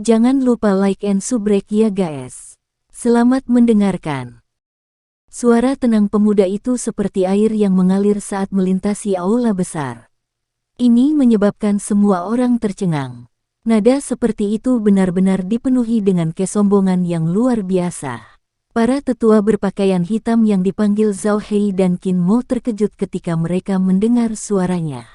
Jangan lupa like and subscribe ya guys. Selamat mendengarkan. Suara tenang pemuda itu seperti air yang mengalir saat melintasi aula besar. Ini menyebabkan semua orang tercengang. Nada seperti itu benar-benar dipenuhi dengan kesombongan yang luar biasa. Para tetua berpakaian hitam yang dipanggil Zhao Hei dan Qin Mo terkejut ketika mereka mendengar suaranya.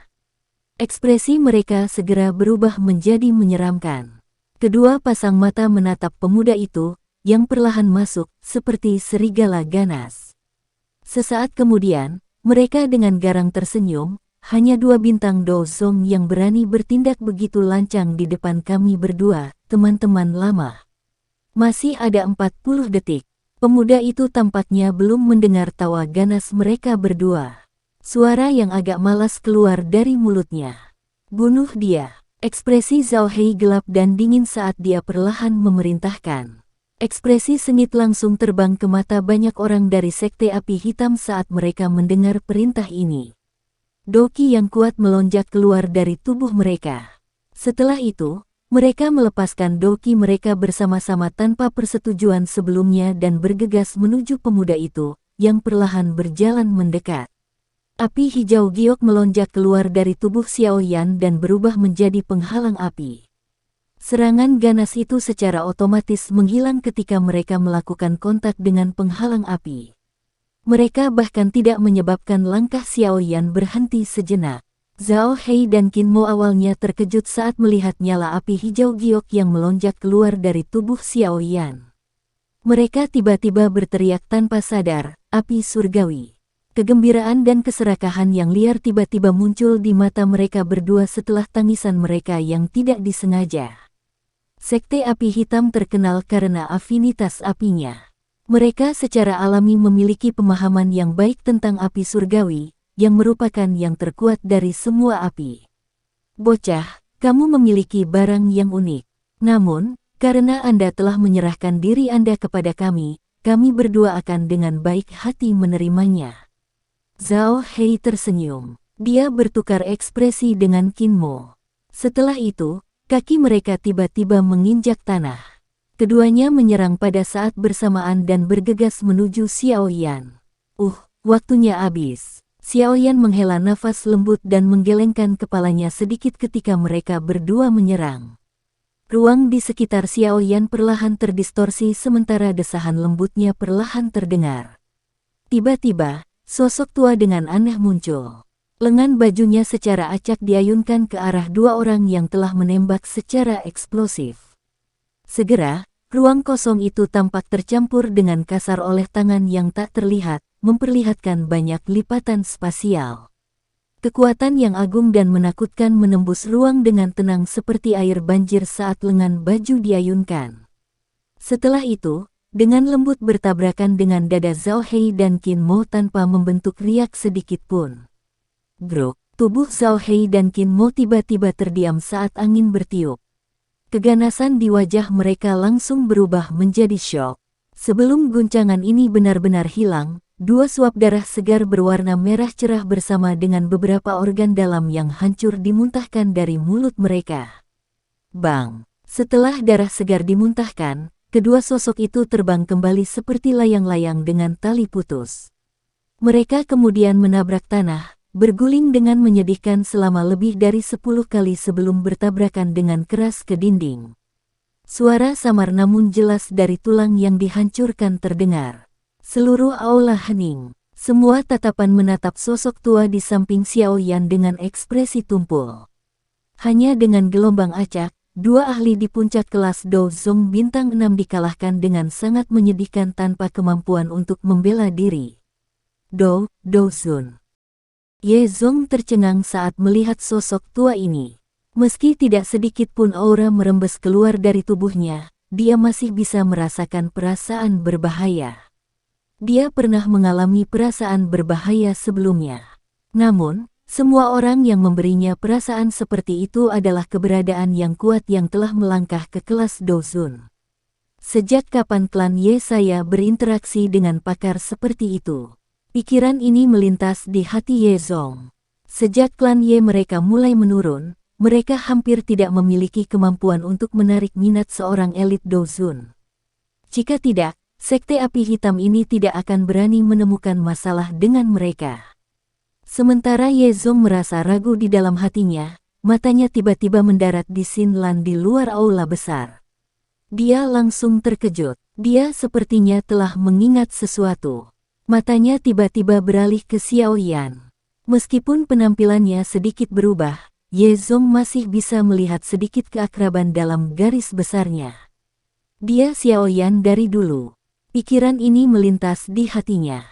Ekspresi mereka segera berubah menjadi menyeramkan. Kedua pasang mata menatap pemuda itu, yang perlahan masuk, seperti serigala ganas. Sesaat kemudian, mereka dengan garang tersenyum, hanya 2 bintang Dozong yang berani bertindak begitu lancang di depan kami berdua, teman-teman lama. Masih ada 40 detik. Pemuda itu tampaknya belum mendengar tawa ganas mereka berdua. Suara yang agak malas keluar dari mulutnya. Bunuh dia. Ekspresi Zhao Hei gelap dan dingin saat dia perlahan memerintahkan. Ekspresi sengit langsung terbang ke mata banyak orang dari Sekte Api Hitam saat mereka mendengar perintah ini. Doki yang kuat melonjak keluar dari tubuh mereka. Setelah itu, mereka melepaskan doki mereka bersama-sama tanpa persetujuan sebelumnya dan bergegas menuju pemuda itu, yang perlahan berjalan mendekat. Api hijau giok melonjak keluar dari tubuh Xiao Yan dan berubah menjadi penghalang api. Serangan ganas itu secara otomatis menghilang ketika mereka melakukan kontak dengan penghalang api. Mereka bahkan tidak menyebabkan langkah Xiao Yan berhenti sejenak. Zhao Hei dan Qin Mo awalnya terkejut saat melihat nyala api hijau giok yang melonjak keluar dari tubuh Xiao Yan. Mereka tiba-tiba berteriak tanpa sadar, api surgawi. Kegembiraan dan keserakahan yang liar tiba-tiba muncul di mata mereka berdua setelah tangisan mereka yang tidak disengaja. Sekte Api Hitam terkenal karena afinitas apinya. Mereka secara alami memiliki pemahaman yang baik tentang api surgawi, yang merupakan yang terkuat dari semua api. Bocah, kamu memiliki barang yang unik. Namun, karena Anda telah menyerahkan diri Anda kepada kami berdua akan dengan baik hati menerimanya. Zhao Hei tersenyum. Dia bertukar ekspresi dengan Qin Mo. Setelah itu, kaki mereka tiba-tiba menginjak tanah. Keduanya menyerang pada saat bersamaan dan bergegas menuju Xiao Yan. Waktunya habis. Xiao Yan menghela nafas lembut dan menggelengkan kepalanya sedikit ketika mereka berdua menyerang. Ruang di sekitar Xiao Yan perlahan terdistorsi sementara desahan lembutnya perlahan terdengar. Tiba-tiba, sosok tua dengan aneh muncul. Lengan bajunya secara acak diayunkan ke arah 2 orang yang telah menembak secara eksplosif. Segera, ruang kosong itu tampak tercampur dengan kasar oleh tangan yang tak terlihat, memperlihatkan banyak lipatan spasial. Kekuatan yang agung dan menakutkan menembus ruang dengan tenang seperti air banjir saat lengan baju diayunkan. Setelah itu, dengan lembut bertabrakan dengan dada Zhao Hei dan Qin Mo tanpa membentuk riak sedikit pun. Grok, tubuh Zhao Hei dan Qin Mo tiba-tiba terdiam saat angin bertiup. Keganasan di wajah mereka langsung berubah menjadi syok. Sebelum guncangan ini benar-benar hilang, 2 suap darah segar berwarna merah cerah bersama dengan beberapa organ dalam yang hancur dimuntahkan dari mulut mereka. Bang! Setelah darah segar dimuntahkan, kedua sosok itu terbang kembali seperti layang-layang dengan tali putus. Mereka kemudian menabrak tanah, berguling dengan menyedihkan selama lebih dari 10 kali sebelum bertabrakan dengan keras ke dinding. Suara samar namun jelas dari tulang yang dihancurkan terdengar. Seluruh aula hening. Semua tatapan menatap sosok tua di samping Xiao Yan dengan ekspresi tumpul. Hanya dengan gelombang acak, 2 ahli di puncak kelas Dozong bintang 6 dikalahkan dengan sangat menyedihkan tanpa kemampuan untuk membela diri. Dozun. Ye Zong tercengang saat melihat sosok tua ini. Meski tidak sedikit pun aura merembes keluar dari tubuhnya, dia masih bisa merasakan perasaan berbahaya. Dia pernah mengalami perasaan berbahaya sebelumnya. Namun, semua orang yang memberinya perasaan seperti itu adalah keberadaan yang kuat yang telah melangkah ke kelas Dozun. Sejak kapan klan Ye saya berinteraksi dengan pakar seperti itu? Pikiran ini melintas di hati Ye Zong. Sejak klan Ye mereka mulai menurun, mereka hampir tidak memiliki kemampuan untuk menarik minat seorang elit Dozun. Jika tidak, Sekte Api Hitam ini tidak akan berani menemukan masalah dengan mereka. Sementara Ye Zong merasa ragu di dalam hatinya, matanya tiba-tiba mendarat di Xin Lan di luar aula besar. Dia langsung terkejut. Dia sepertinya telah mengingat sesuatu. Matanya tiba-tiba beralih ke Xiao Yan. Meskipun penampilannya sedikit berubah, Ye Zong masih bisa melihat sedikit keakraban dalam garis besarnya. Dia Xiao Yan dari dulu. Pikiran ini melintas di hatinya.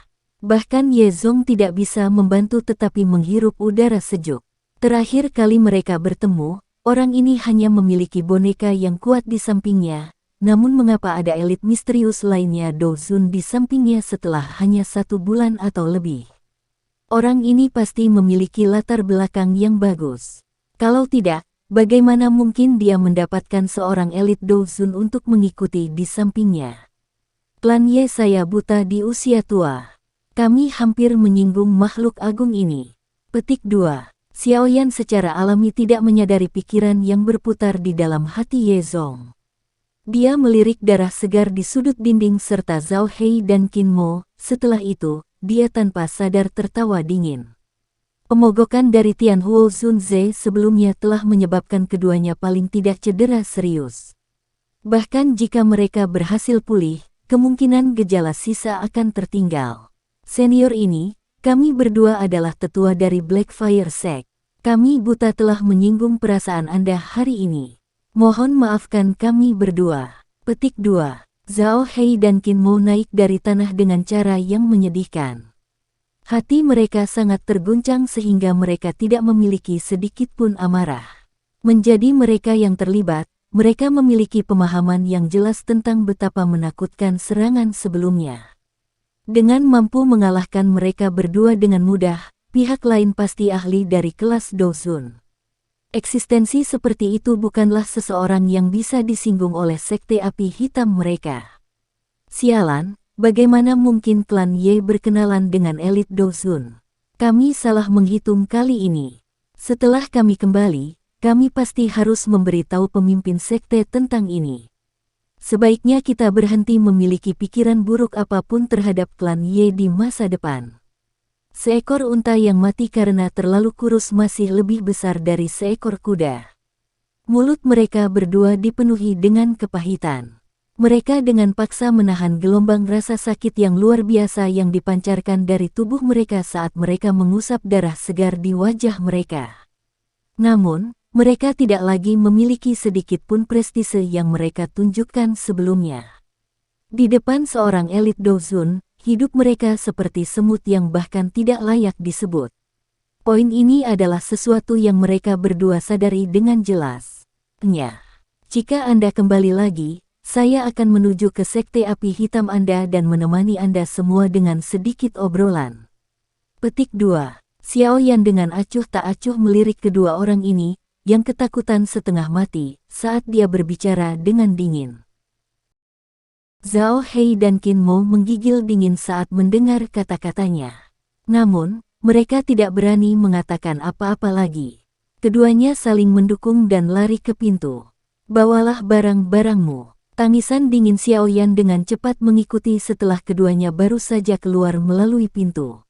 Bahkan Ye Zong tidak bisa membantu tetapi menghirup udara sejuk. Terakhir kali mereka bertemu, orang ini hanya memiliki boneka yang kuat di sampingnya. Namun mengapa ada elit misterius lainnya Dozun di sampingnya setelah hanya 1 bulan atau lebih? Orang ini pasti memiliki latar belakang yang bagus. Kalau tidak, bagaimana mungkin dia mendapatkan seorang elit Dozun untuk mengikuti di sampingnya? Klan Ye saya buta di usia tua. Kami hampir menyinggung makhluk agung ini. Petik 2. Xiao Yan secara alami tidak menyadari pikiran yang berputar di dalam hati Ye Zong. Dia melirik darah segar di sudut dinding serta Zhao Hei dan Qin Mo. Setelah itu, dia tanpa sadar tertawa dingin. Pemogokan dari Tian Huo Zunze sebelumnya telah menyebabkan keduanya paling tidak cedera serius. Bahkan jika mereka berhasil pulih, kemungkinan gejala sisa akan tertinggal. Senior ini, kami berdua adalah tetua dari Blackfire Sect. Kami buta telah menyinggung perasaan Anda hari ini. Mohon maafkan kami berdua. Petik 2. Zhao Hei dan Qin Mo naik dari tanah dengan cara yang menyedihkan. Hati mereka sangat terguncang sehingga mereka tidak memiliki sedikit pun amarah. Menjadi mereka yang terlibat, mereka memiliki pemahaman yang jelas tentang betapa menakutkan serangan sebelumnya. Dengan mampu mengalahkan mereka berdua dengan mudah, pihak lain pasti ahli dari kelas Dozun. Eksistensi seperti itu bukanlah seseorang yang bisa disinggung oleh Sekte Api Hitam mereka. Sialan, bagaimana mungkin klan Ye berkenalan dengan elit Dozun? Kami salah menghitung kali ini. Setelah kami kembali, kami pasti harus memberitahu pemimpin sekte tentang ini. Sebaiknya kita berhenti memiliki pikiran buruk apapun terhadap klan Ye di masa depan. Seekor unta yang mati karena terlalu kurus masih lebih besar dari seekor kuda. Mulut mereka berdua dipenuhi dengan kepahitan. Mereka dengan paksa menahan gelombang rasa sakit yang luar biasa yang dipancarkan dari tubuh mereka saat mereka mengusap darah segar di wajah mereka. Namun, mereka tidak lagi memiliki sedikit pun prestise yang mereka tunjukkan sebelumnya. Di depan seorang elit Dozun, hidup mereka seperti semut yang bahkan tidak layak disebut. Poin ini adalah sesuatu yang mereka berdua sadari dengan jelas. Jika Anda kembali lagi, saya akan menuju ke Sekte Api Hitam Anda dan menemani Anda semua dengan sedikit obrolan. Petik 2. Xiao Yan dengan acuh tak acuh melirik kedua orang ini, yang ketakutan setengah mati, saat dia berbicara dengan dingin. Zhao Hei dan Qin Mo menggigil dingin saat mendengar kata-katanya. Namun, mereka tidak berani mengatakan apa-apa lagi. Keduanya saling mendukung dan lari ke pintu. Bawalah barang-barangmu. Tangisan dingin Xiao Yan dengan cepat mengikuti setelah keduanya baru saja keluar melalui pintu.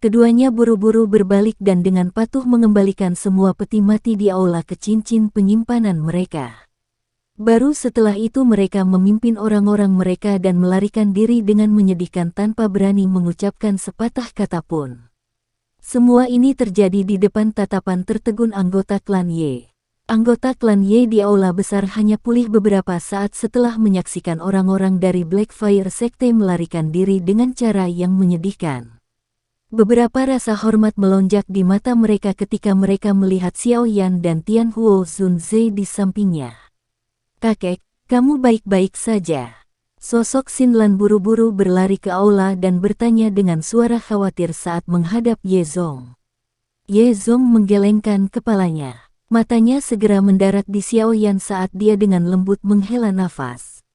Keduanya buru-buru berbalik dan dengan patuh mengembalikan semua peti mati di aula ke cincin penyimpanan mereka. Baru setelah itu mereka memimpin orang-orang mereka dan melarikan diri dengan menyedihkan tanpa berani mengucapkan sepatah kata pun. Semua ini terjadi di depan tatapan tertegun anggota klan Ye. Anggota klan Ye di aula besar hanya pulih beberapa saat setelah menyaksikan orang-orang dari Blackfire Sekte melarikan diri dengan cara yang menyedihkan. Beberapa rasa hormat melonjak di mata mereka ketika mereka melihat Xiao Yan dan Tian Huo Zunze di sampingnya. Kakek, kamu baik-baik saja. Sosok Xin Lan buru-buru berlari ke aula dan bertanya dengan suara khawatir saat menghadap Ye Zong. Ye Zong menggelengkan kepalanya. Matanya segera mendarat di Xiao Yan saat dia dengan lembut menghela nafas.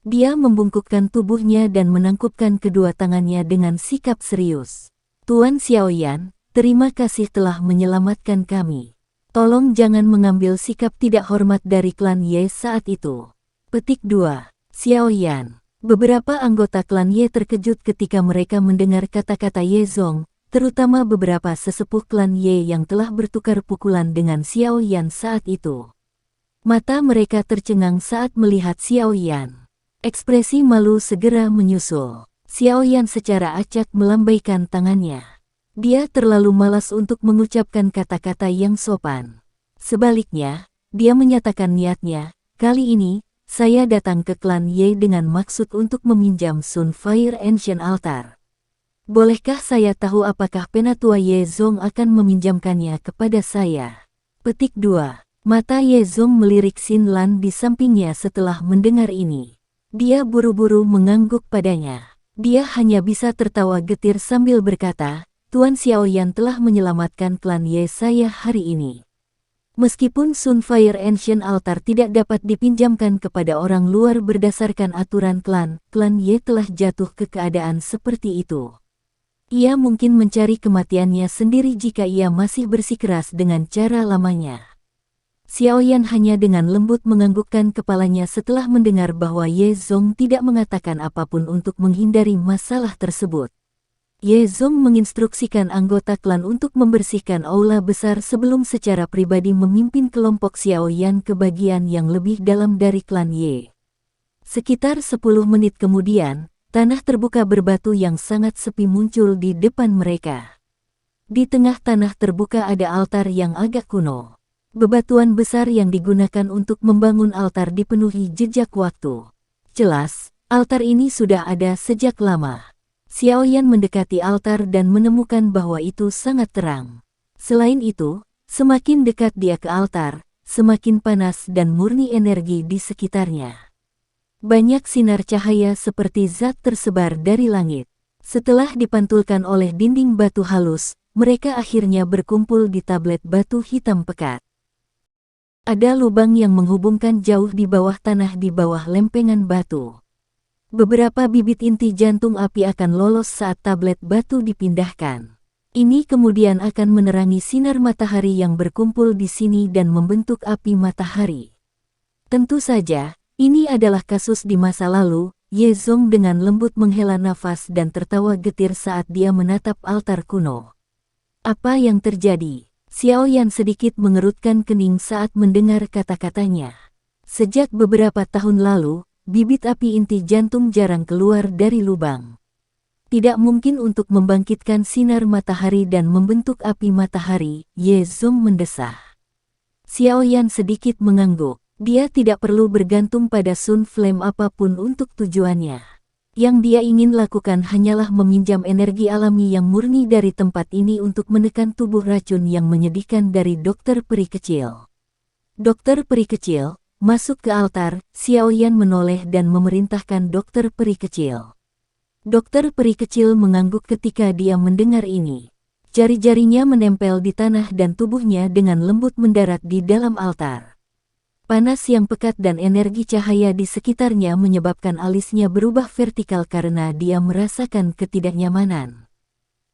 Dia membungkukkan tubuhnya dan menangkupkan kedua tangannya dengan sikap serius. Tuan Xiao Yan, terima kasih telah menyelamatkan kami. Tolong jangan mengambil sikap tidak hormat dari klan Ye saat itu. Petik 2. Xiao Yan. Beberapa anggota klan Ye terkejut ketika mereka mendengar kata-kata Ye Zong, terutama beberapa sesepuh klan Ye yang telah bertukar pukulan dengan Xiao Yan saat itu. Mata mereka tercengang saat melihat Xiao Yan. Ekspresi malu segera menyusul. Xiao Yan secara acak melambaikan tangannya. Dia terlalu malas untuk mengucapkan kata-kata yang sopan. Sebaliknya, dia menyatakan niatnya, kali ini, saya datang ke klan Ye dengan maksud untuk meminjam Sunfire Ancient Altar. Bolehkah saya tahu apakah penatua Ye Zong akan meminjamkannya kepada saya? Petik 2. Mata Ye Zong melirik Xin Lan di sampingnya setelah mendengar ini. Dia buru-buru mengangguk padanya. Dia hanya bisa tertawa getir sambil berkata, Tuan Xiao Yan telah menyelamatkan klan Ye saya hari ini. Meskipun Sunfire Ancient Altar tidak dapat dipinjamkan kepada orang luar berdasarkan aturan klan Ye telah jatuh ke keadaan seperti itu. Ia mungkin mencari kematiannya sendiri jika ia masih bersikeras dengan cara lamanya. Xiao Yan hanya dengan lembut menganggukkan kepalanya setelah mendengar bahwa Ye Zong tidak mengatakan apapun untuk menghindari masalah tersebut. Ye Zong menginstruksikan anggota klan untuk membersihkan aula besar sebelum secara pribadi memimpin kelompok Xiao Yan ke bagian yang lebih dalam dari klan Ye. Sekitar 10 menit kemudian, tanah terbuka berbatu yang sangat sepi muncul di depan mereka. Di tengah tanah terbuka ada altar yang agak kuno. Bebatuan besar yang digunakan untuk membangun altar dipenuhi jejak waktu. Jelas, altar ini sudah ada sejak lama. Xiao Yan mendekati altar dan menemukan bahwa itu sangat terang. Selain itu, semakin dekat dia ke altar, semakin panas dan murni energi di sekitarnya. Banyak sinar cahaya seperti zat tersebar dari langit. Setelah dipantulkan oleh dinding batu halus, mereka akhirnya berkumpul di tablet batu hitam pekat. Ada lubang yang menghubungkan jauh di bawah tanah di bawah lempengan batu. Beberapa bibit inti jantung api akan lolos saat tablet batu dipindahkan. Ini kemudian akan menerangi sinar matahari yang berkumpul di sini dan membentuk api matahari. Tentu saja, ini adalah kasus di masa lalu. Ye Zong dengan lembut menghela nafas dan tertawa getir saat dia menatap altar kuno. Apa yang terjadi? Xiao Yan sedikit mengerutkan kening saat mendengar kata-katanya. Sejak beberapa tahun lalu, bibit api inti jantung jarang keluar dari lubang. Tidak mungkin untuk membangkitkan sinar matahari dan membentuk api matahari, Ye Zong mendesah. Xiao Yan sedikit mengangguk. Dia tidak perlu bergantung pada Sun Flame apapun untuk tujuannya. Yang dia ingin lakukan hanyalah meminjam energi alami yang murni dari tempat ini untuk menekan tubuh racun yang menyedihkan dari dokter peri kecil. Dokter peri kecil, masuk ke altar. Xiao Yan menoleh dan memerintahkan dokter peri kecil. Dokter peri kecil mengangguk ketika dia mendengar ini. Jari-jarinya menempel di tanah dan tubuhnya dengan lembut mendarat di dalam altar. Panas yang pekat dan energi cahaya di sekitarnya menyebabkan alisnya berubah vertikal karena dia merasakan ketidaknyamanan.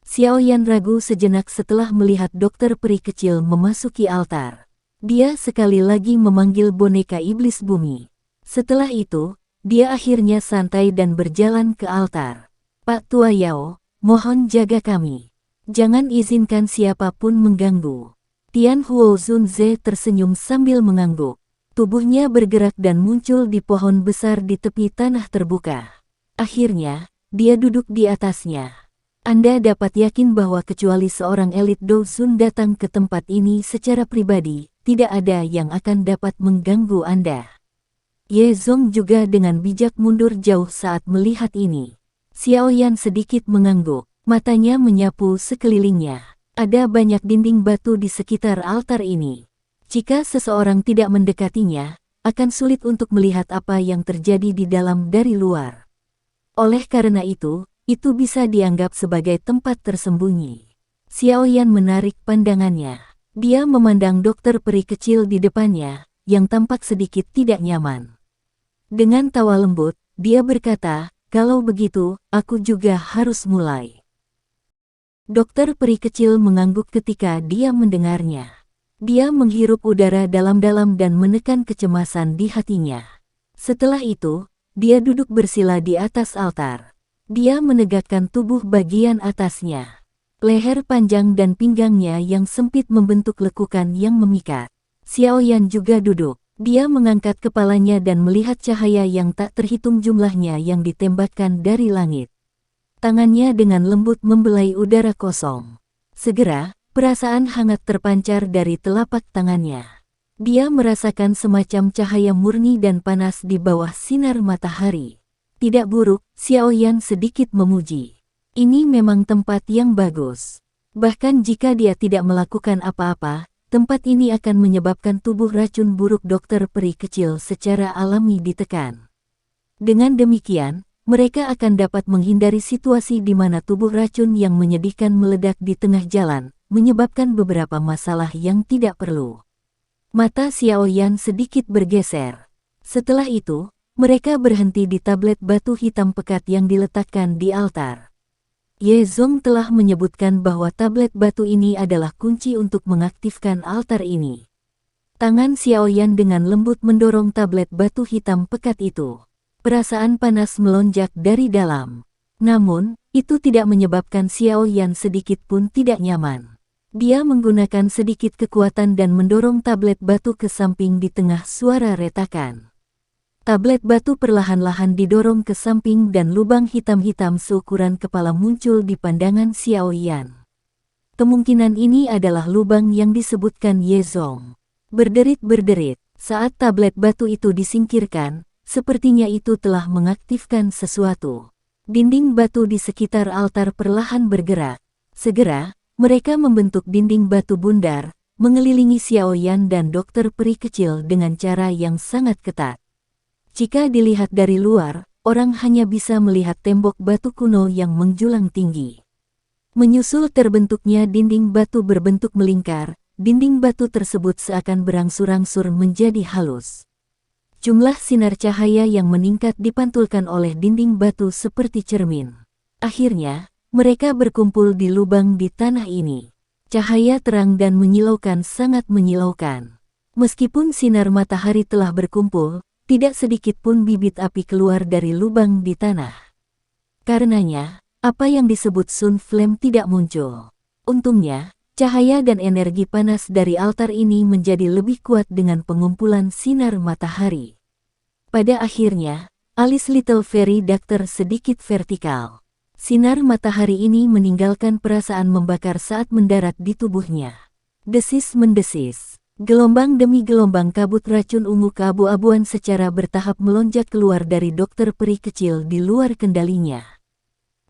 Xiao Yan ragu sejenak setelah melihat dokter peri kecil memasuki altar. Dia sekali lagi memanggil boneka iblis bumi. Setelah itu, dia akhirnya santai dan berjalan ke altar. Pak Tua Yao, mohon jaga kami. Jangan izinkan siapapun mengganggu. Tian Huo Zunze tersenyum sambil mengangguk. Tubuhnya bergerak dan muncul di pohon besar di tepi tanah terbuka. Akhirnya, dia duduk di atasnya. Anda dapat yakin bahwa kecuali seorang elit Douzun datang ke tempat ini secara pribadi, tidak ada yang akan dapat mengganggu Anda. Ye Zong juga dengan bijak mundur jauh saat melihat ini. Xiao Yan sedikit mengangguk, matanya menyapu sekelilingnya. Ada banyak dinding batu di sekitar altar ini. Jika seseorang tidak mendekatinya, akan sulit untuk melihat apa yang terjadi di dalam dari luar. Oleh karena itu bisa dianggap sebagai tempat tersembunyi. Xiao Yan menarik pandangannya. Dia memandang dokter peri kecil di depannya, yang tampak sedikit tidak nyaman. Dengan tawa lembut, dia berkata, kalau begitu, aku juga harus mulai. Dokter peri kecil mengangguk ketika dia mendengarnya. Dia menghirup udara dalam-dalam dan menekan kecemasan di hatinya. Setelah itu, dia duduk bersila di atas altar. Dia menegakkan tubuh bagian atasnya. Leher panjang dan pinggangnya yang sempit membentuk lekukan yang memikat. Xiaoyan juga duduk. Dia mengangkat kepalanya dan melihat cahaya yang tak terhitung jumlahnya yang ditembakkan dari langit. Tangannya dengan lembut membelai udara kosong. Segera, perasaan hangat terpancar dari telapak tangannya. Dia merasakan semacam cahaya murni dan panas di bawah sinar matahari. Tidak buruk, Xiaoyan sedikit memuji. Ini memang tempat yang bagus. Bahkan jika dia tidak melakukan apa-apa, tempat ini akan menyebabkan tubuh racun buruk dokter peri kecil secara alami ditekan. Dengan demikian, mereka akan dapat menghindari situasi di mana tubuh racun yang menyedihkan meledak di tengah jalan, menyebabkan beberapa masalah yang tidak perlu. Mata Xiaoyan sedikit bergeser. Setelah itu, mereka berhenti di tablet batu hitam pekat yang diletakkan di altar. Ye Zong telah menyebutkan bahwa tablet batu ini adalah kunci untuk mengaktifkan altar ini. Tangan Xiaoyan dengan lembut mendorong tablet batu hitam pekat itu. Perasaan panas melonjak dari dalam. Namun, itu tidak menyebabkan Xiaoyan sedikit pun tidak nyaman. Dia menggunakan sedikit kekuatan dan mendorong tablet batu ke samping di tengah suara retakan. Tablet batu perlahan-lahan didorong ke samping dan lubang hitam-hitam seukuran kepala muncul di pandangan Xiaoyan. Kemungkinan ini adalah lubang yang disebutkan Ye Zong. Berderit-berderit, saat tablet batu itu disingkirkan, sepertinya itu telah mengaktifkan sesuatu. Dinding batu di sekitar altar perlahan bergerak. Segera, mereka membentuk dinding batu bundar, mengelilingi Xiaoyan dan dokter peri kecil dengan cara yang sangat ketat. Jika dilihat dari luar, orang hanya bisa melihat tembok batu kuno yang menjulang tinggi. Menyusul terbentuknya dinding batu berbentuk melingkar, dinding batu tersebut seakan berangsur-angsur menjadi halus. Jumlah sinar cahaya yang meningkat dipantulkan oleh dinding batu seperti cermin. Akhirnya, mereka berkumpul di lubang di tanah ini. Cahaya terang dan menyilaukan sangat menyilaukan. Meskipun sinar matahari telah berkumpul, tidak sedikit pun bibit api keluar dari lubang di tanah. Karenanya, apa yang disebut Sun Flame tidak muncul. Untungnya, cahaya dan energi panas dari altar ini menjadi lebih kuat dengan pengumpulan sinar matahari. Pada akhirnya, alis Little Fairy Doctor sedikit vertikal. Sinar matahari ini meninggalkan perasaan membakar saat mendarat di tubuhnya. Desis mendesis. Gelombang demi gelombang kabut racun ungu keabu-abuan secara bertahap melonjak keluar dari dokter peri kecil di luar kendalinya.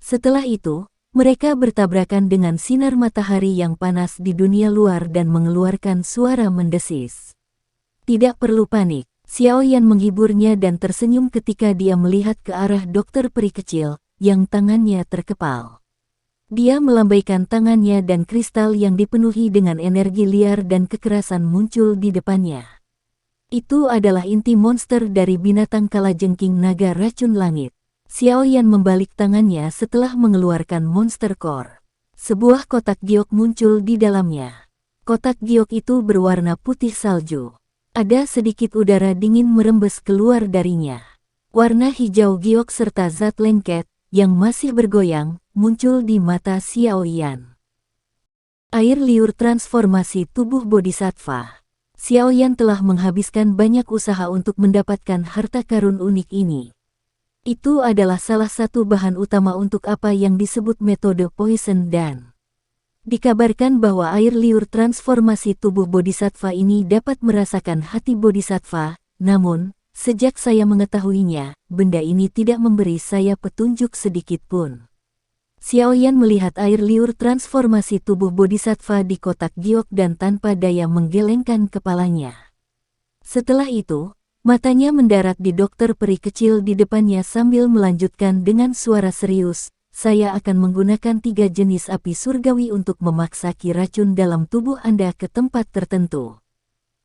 Setelah itu, mereka bertabrakan dengan sinar matahari yang panas di dunia luar dan mengeluarkan suara mendesis. Tidak perlu panik, Xiaoyan menghiburnya dan tersenyum ketika dia melihat ke arah dokter peri kecil, yang tangannya terkepal. Dia melambaikan tangannya dan kristal yang dipenuhi dengan energi liar dan kekerasan muncul di depannya. Itu adalah inti monster dari binatang kalajengking naga racun langit. Xiaoyan membalik tangannya setelah mengeluarkan monster core. Sebuah kotak giok muncul di dalamnya. Kotak giok itu berwarna putih salju. Ada sedikit udara dingin merembes keluar darinya. Warna hijau giok serta zat lengket, yang masih bergoyang, muncul di mata Xiaoyan. Air liur transformasi tubuh bodhisattva. Xiaoyan telah menghabiskan banyak usaha untuk mendapatkan harta karun unik ini. Itu adalah salah satu bahan utama untuk apa yang disebut metode poison dan dikabarkan bahwa air liur transformasi tubuh bodhisattva ini dapat merasakan hati bodhisattva, namun, sejak saya mengetahuinya, benda ini tidak memberi saya petunjuk sedikit pun. Xiaoyan melihat air liur transformasi tubuh bodhisattva di kotak giok dan tanpa daya menggelengkan kepalanya. Setelah itu, matanya mendarat di dokter peri kecil di depannya sambil melanjutkan dengan suara serius, saya akan menggunakan 3 jenis api surgawi untuk memaksa ki racun dalam tubuh Anda ke tempat tertentu.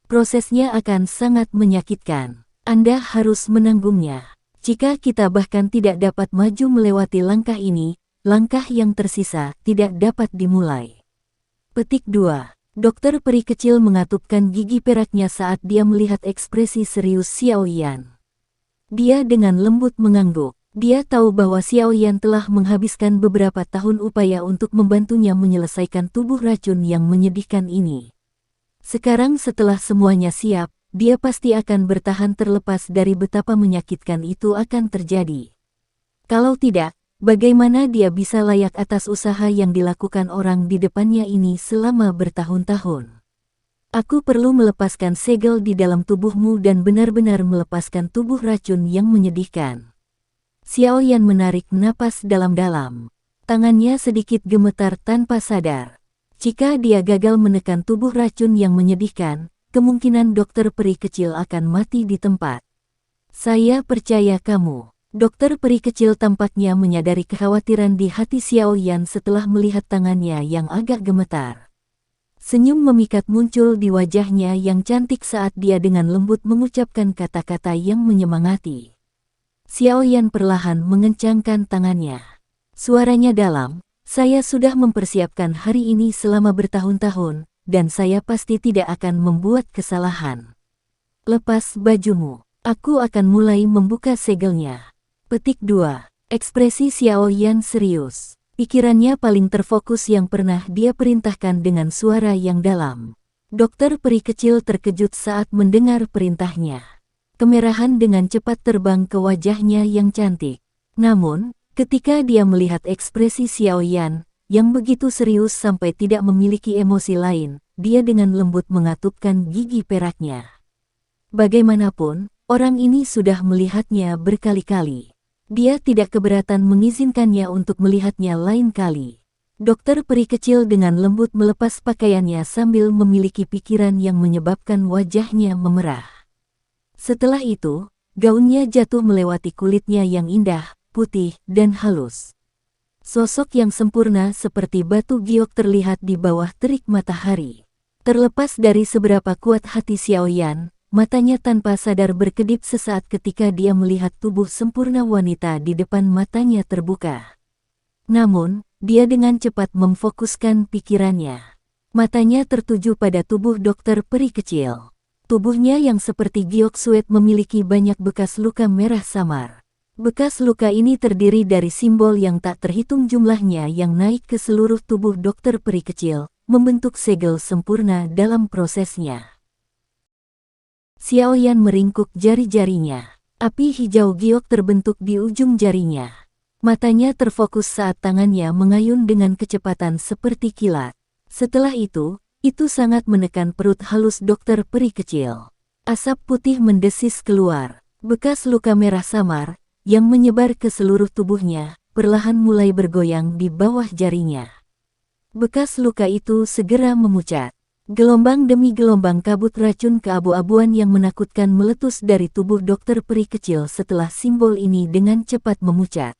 Prosesnya akan sangat menyakitkan. Anda harus menanggungnya. Jika kita bahkan tidak dapat maju melewati langkah ini, langkah yang tersisa tidak dapat dimulai. Petik 2. Dokter peri kecil mengatupkan gigi peraknya saat dia melihat ekspresi serius Xiao Yan. Dia dengan lembut mengangguk. Dia tahu bahwa Xiao Yan telah menghabiskan beberapa tahun upaya untuk membantunya menyelesaikan tubuh racun yang menyedihkan ini. Sekarang setelah semuanya siap, dia pasti akan bertahan terlepas dari betapa menyakitkan itu akan terjadi. Kalau tidak, bagaimana dia bisa layak atas usaha yang dilakukan orang di depannya ini selama bertahun-tahun? Aku perlu melepaskan segel di dalam tubuhmu dan benar-benar melepaskan tubuh racun yang menyedihkan. Xiao Yan menarik napas dalam-dalam. Tangannya sedikit gemetar tanpa sadar. Jika dia gagal menekan tubuh racun yang menyedihkan, kemungkinan dokter peri kecil akan mati di tempat. Saya percaya kamu. Dokter peri kecil tampaknya menyadari kekhawatiran di hati Xiao Yan setelah melihat tangannya yang agak gemetar. Senyum memikat muncul di wajahnya yang cantik saat dia dengan lembut mengucapkan kata-kata yang menyemangati. Xiao Yan perlahan mengencangkan tangannya. Suaranya dalam, saya sudah mempersiapkan hari ini selama bertahun-tahun, dan saya pasti tidak akan membuat kesalahan. Lepas bajumu, aku akan mulai membuka segelnya. Petik 2. Ekspresi Xiao Yan serius. Pikirannya paling terfokus yang pernah dia perintahkan dengan suara yang dalam. Dokter peri kecil terkejut saat mendengar perintahnya. Kemerahan dengan cepat terbang ke wajahnya yang cantik. Namun, ketika dia melihat ekspresi Xiao Yan, yang begitu serius sampai tidak memiliki emosi lain, dia dengan lembut mengatupkan gigi peraknya. Bagaimanapun, orang ini sudah melihatnya berkali-kali. Dia tidak keberatan mengizinkannya untuk melihatnya lain kali. Dokter peri kecil dengan lembut melepas pakaiannya sambil memiliki pikiran yang menyebabkan wajahnya memerah. Setelah itu, gaunnya jatuh melewati kulitnya yang indah, putih, dan halus. Sosok yang sempurna seperti batu giok terlihat di bawah terik matahari. Terlepas dari seberapa kuat hati Xiao Yan, matanya tanpa sadar berkedip sesaat ketika dia melihat tubuh sempurna wanita di depan matanya terbuka. Namun, dia dengan cepat memfokuskan pikirannya. Matanya tertuju pada tubuh dokter peri kecil. Tubuhnya yang seperti giok suet memiliki banyak bekas luka merah samar. Bekas luka ini terdiri dari simbol yang tak terhitung jumlahnya yang naik ke seluruh tubuh dokter peri kecil, membentuk segel sempurna dalam prosesnya. Xiao Yan meringkuk jari-jarinya. Api hijau giok terbentuk di ujung jarinya. Matanya terfokus saat tangannya mengayun dengan kecepatan seperti kilat. Setelah itu sangat menekan perut halus dokter peri kecil. Asap putih mendesis keluar. Bekas luka merah samar, yang menyebar ke seluruh tubuhnya, perlahan mulai bergoyang di bawah jarinya. Bekas luka itu segera memucat. Gelombang demi gelombang kabut racun keabu-abuan yang menakutkan meletus dari tubuh dokter peri kecil setelah simbol ini dengan cepat memucat.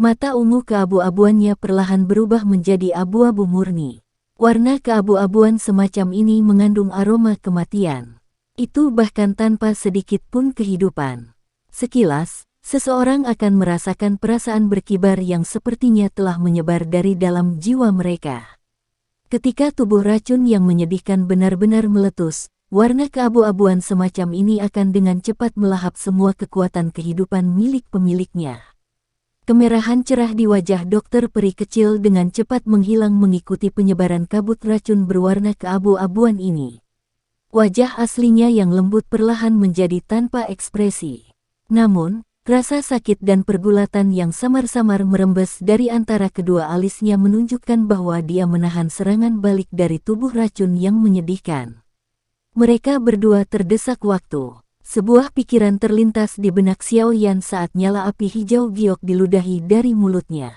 Mata ungu keabu-abuannya perlahan berubah menjadi abu-abu murni. Warna keabu-abuan semacam ini mengandung aroma kematian. Itu bahkan tanpa sedikit pun kehidupan. Sekilas, seseorang akan merasakan perasaan berkibar yang sepertinya telah menyebar dari dalam jiwa mereka. Ketika tubuh racun yang menyedihkan benar-benar meletus, warna keabu-abuan semacam ini akan dengan cepat melahap semua kekuatan kehidupan milik pemiliknya. Kemerahan cerah di wajah dokter peri kecil dengan cepat menghilang mengikuti penyebaran kabut racun berwarna keabu-abuan ini. Wajah aslinya yang lembut perlahan menjadi tanpa ekspresi. Namun, rasa sakit dan pergulatan yang samar-samar merembes dari antara kedua alisnya menunjukkan bahwa dia menahan serangan balik dari tubuh racun yang menyedihkan. Mereka berdua terdesak waktu. Sebuah pikiran terlintas di benak Xiao Yan saat nyala api hijau giok diludahi dari mulutnya.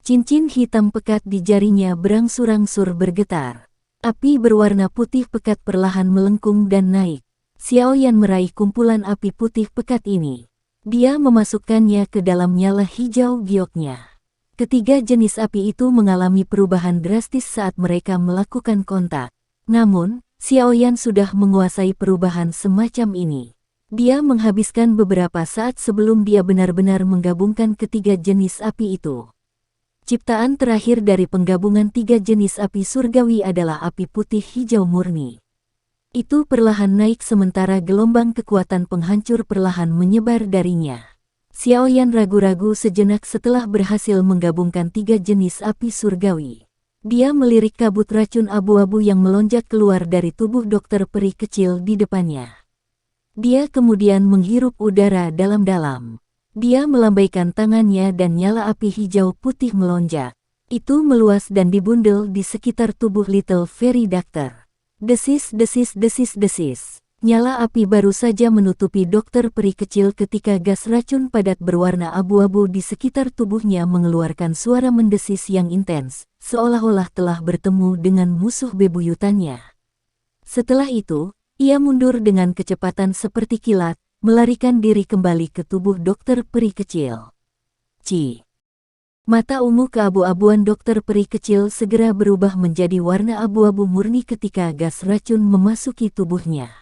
Cincin hitam pekat di jarinya berangsur-angsur bergetar. Api berwarna putih pekat perlahan melengkung dan naik. Xiao Yan meraih kumpulan api putih pekat ini. Dia memasukkannya ke dalam nyala hijau gioknya. Ketiga jenis api itu mengalami perubahan drastis saat mereka melakukan kontak. Namun, Xiao Yan sudah menguasai perubahan semacam ini. Dia menghabiskan beberapa saat sebelum dia benar-benar menggabungkan ketiga jenis api itu. Ciptaan terakhir dari penggabungan 3 jenis api surgawi adalah api putih hijau murni. Itu perlahan naik sementara gelombang kekuatan penghancur perlahan menyebar darinya. Xiaoyan ragu-ragu sejenak setelah berhasil menggabungkan 3 jenis api surgawi. Dia melirik kabut racun abu-abu yang melonjak keluar dari tubuh dokter peri kecil di depannya. Dia kemudian menghirup udara dalam-dalam. Dia melambaikan tangannya dan nyala api hijau putih melonjak. Itu meluas dan dibundel di sekitar tubuh Little Fairy Doctor. Desis, desis, desis, desis. Nyala api baru saja menutupi dokter peri kecil ketika gas racun padat berwarna abu-abu di sekitar tubuhnya mengeluarkan suara mendesis yang intens, seolah-olah telah bertemu dengan musuh bebuyutannya. Setelah itu, ia mundur dengan kecepatan seperti kilat, melarikan diri kembali ke tubuh dokter peri kecil. Mata ungu keabu-abuan dokter peri kecil segera berubah menjadi warna abu-abu murni ketika gas racun memasuki tubuhnya.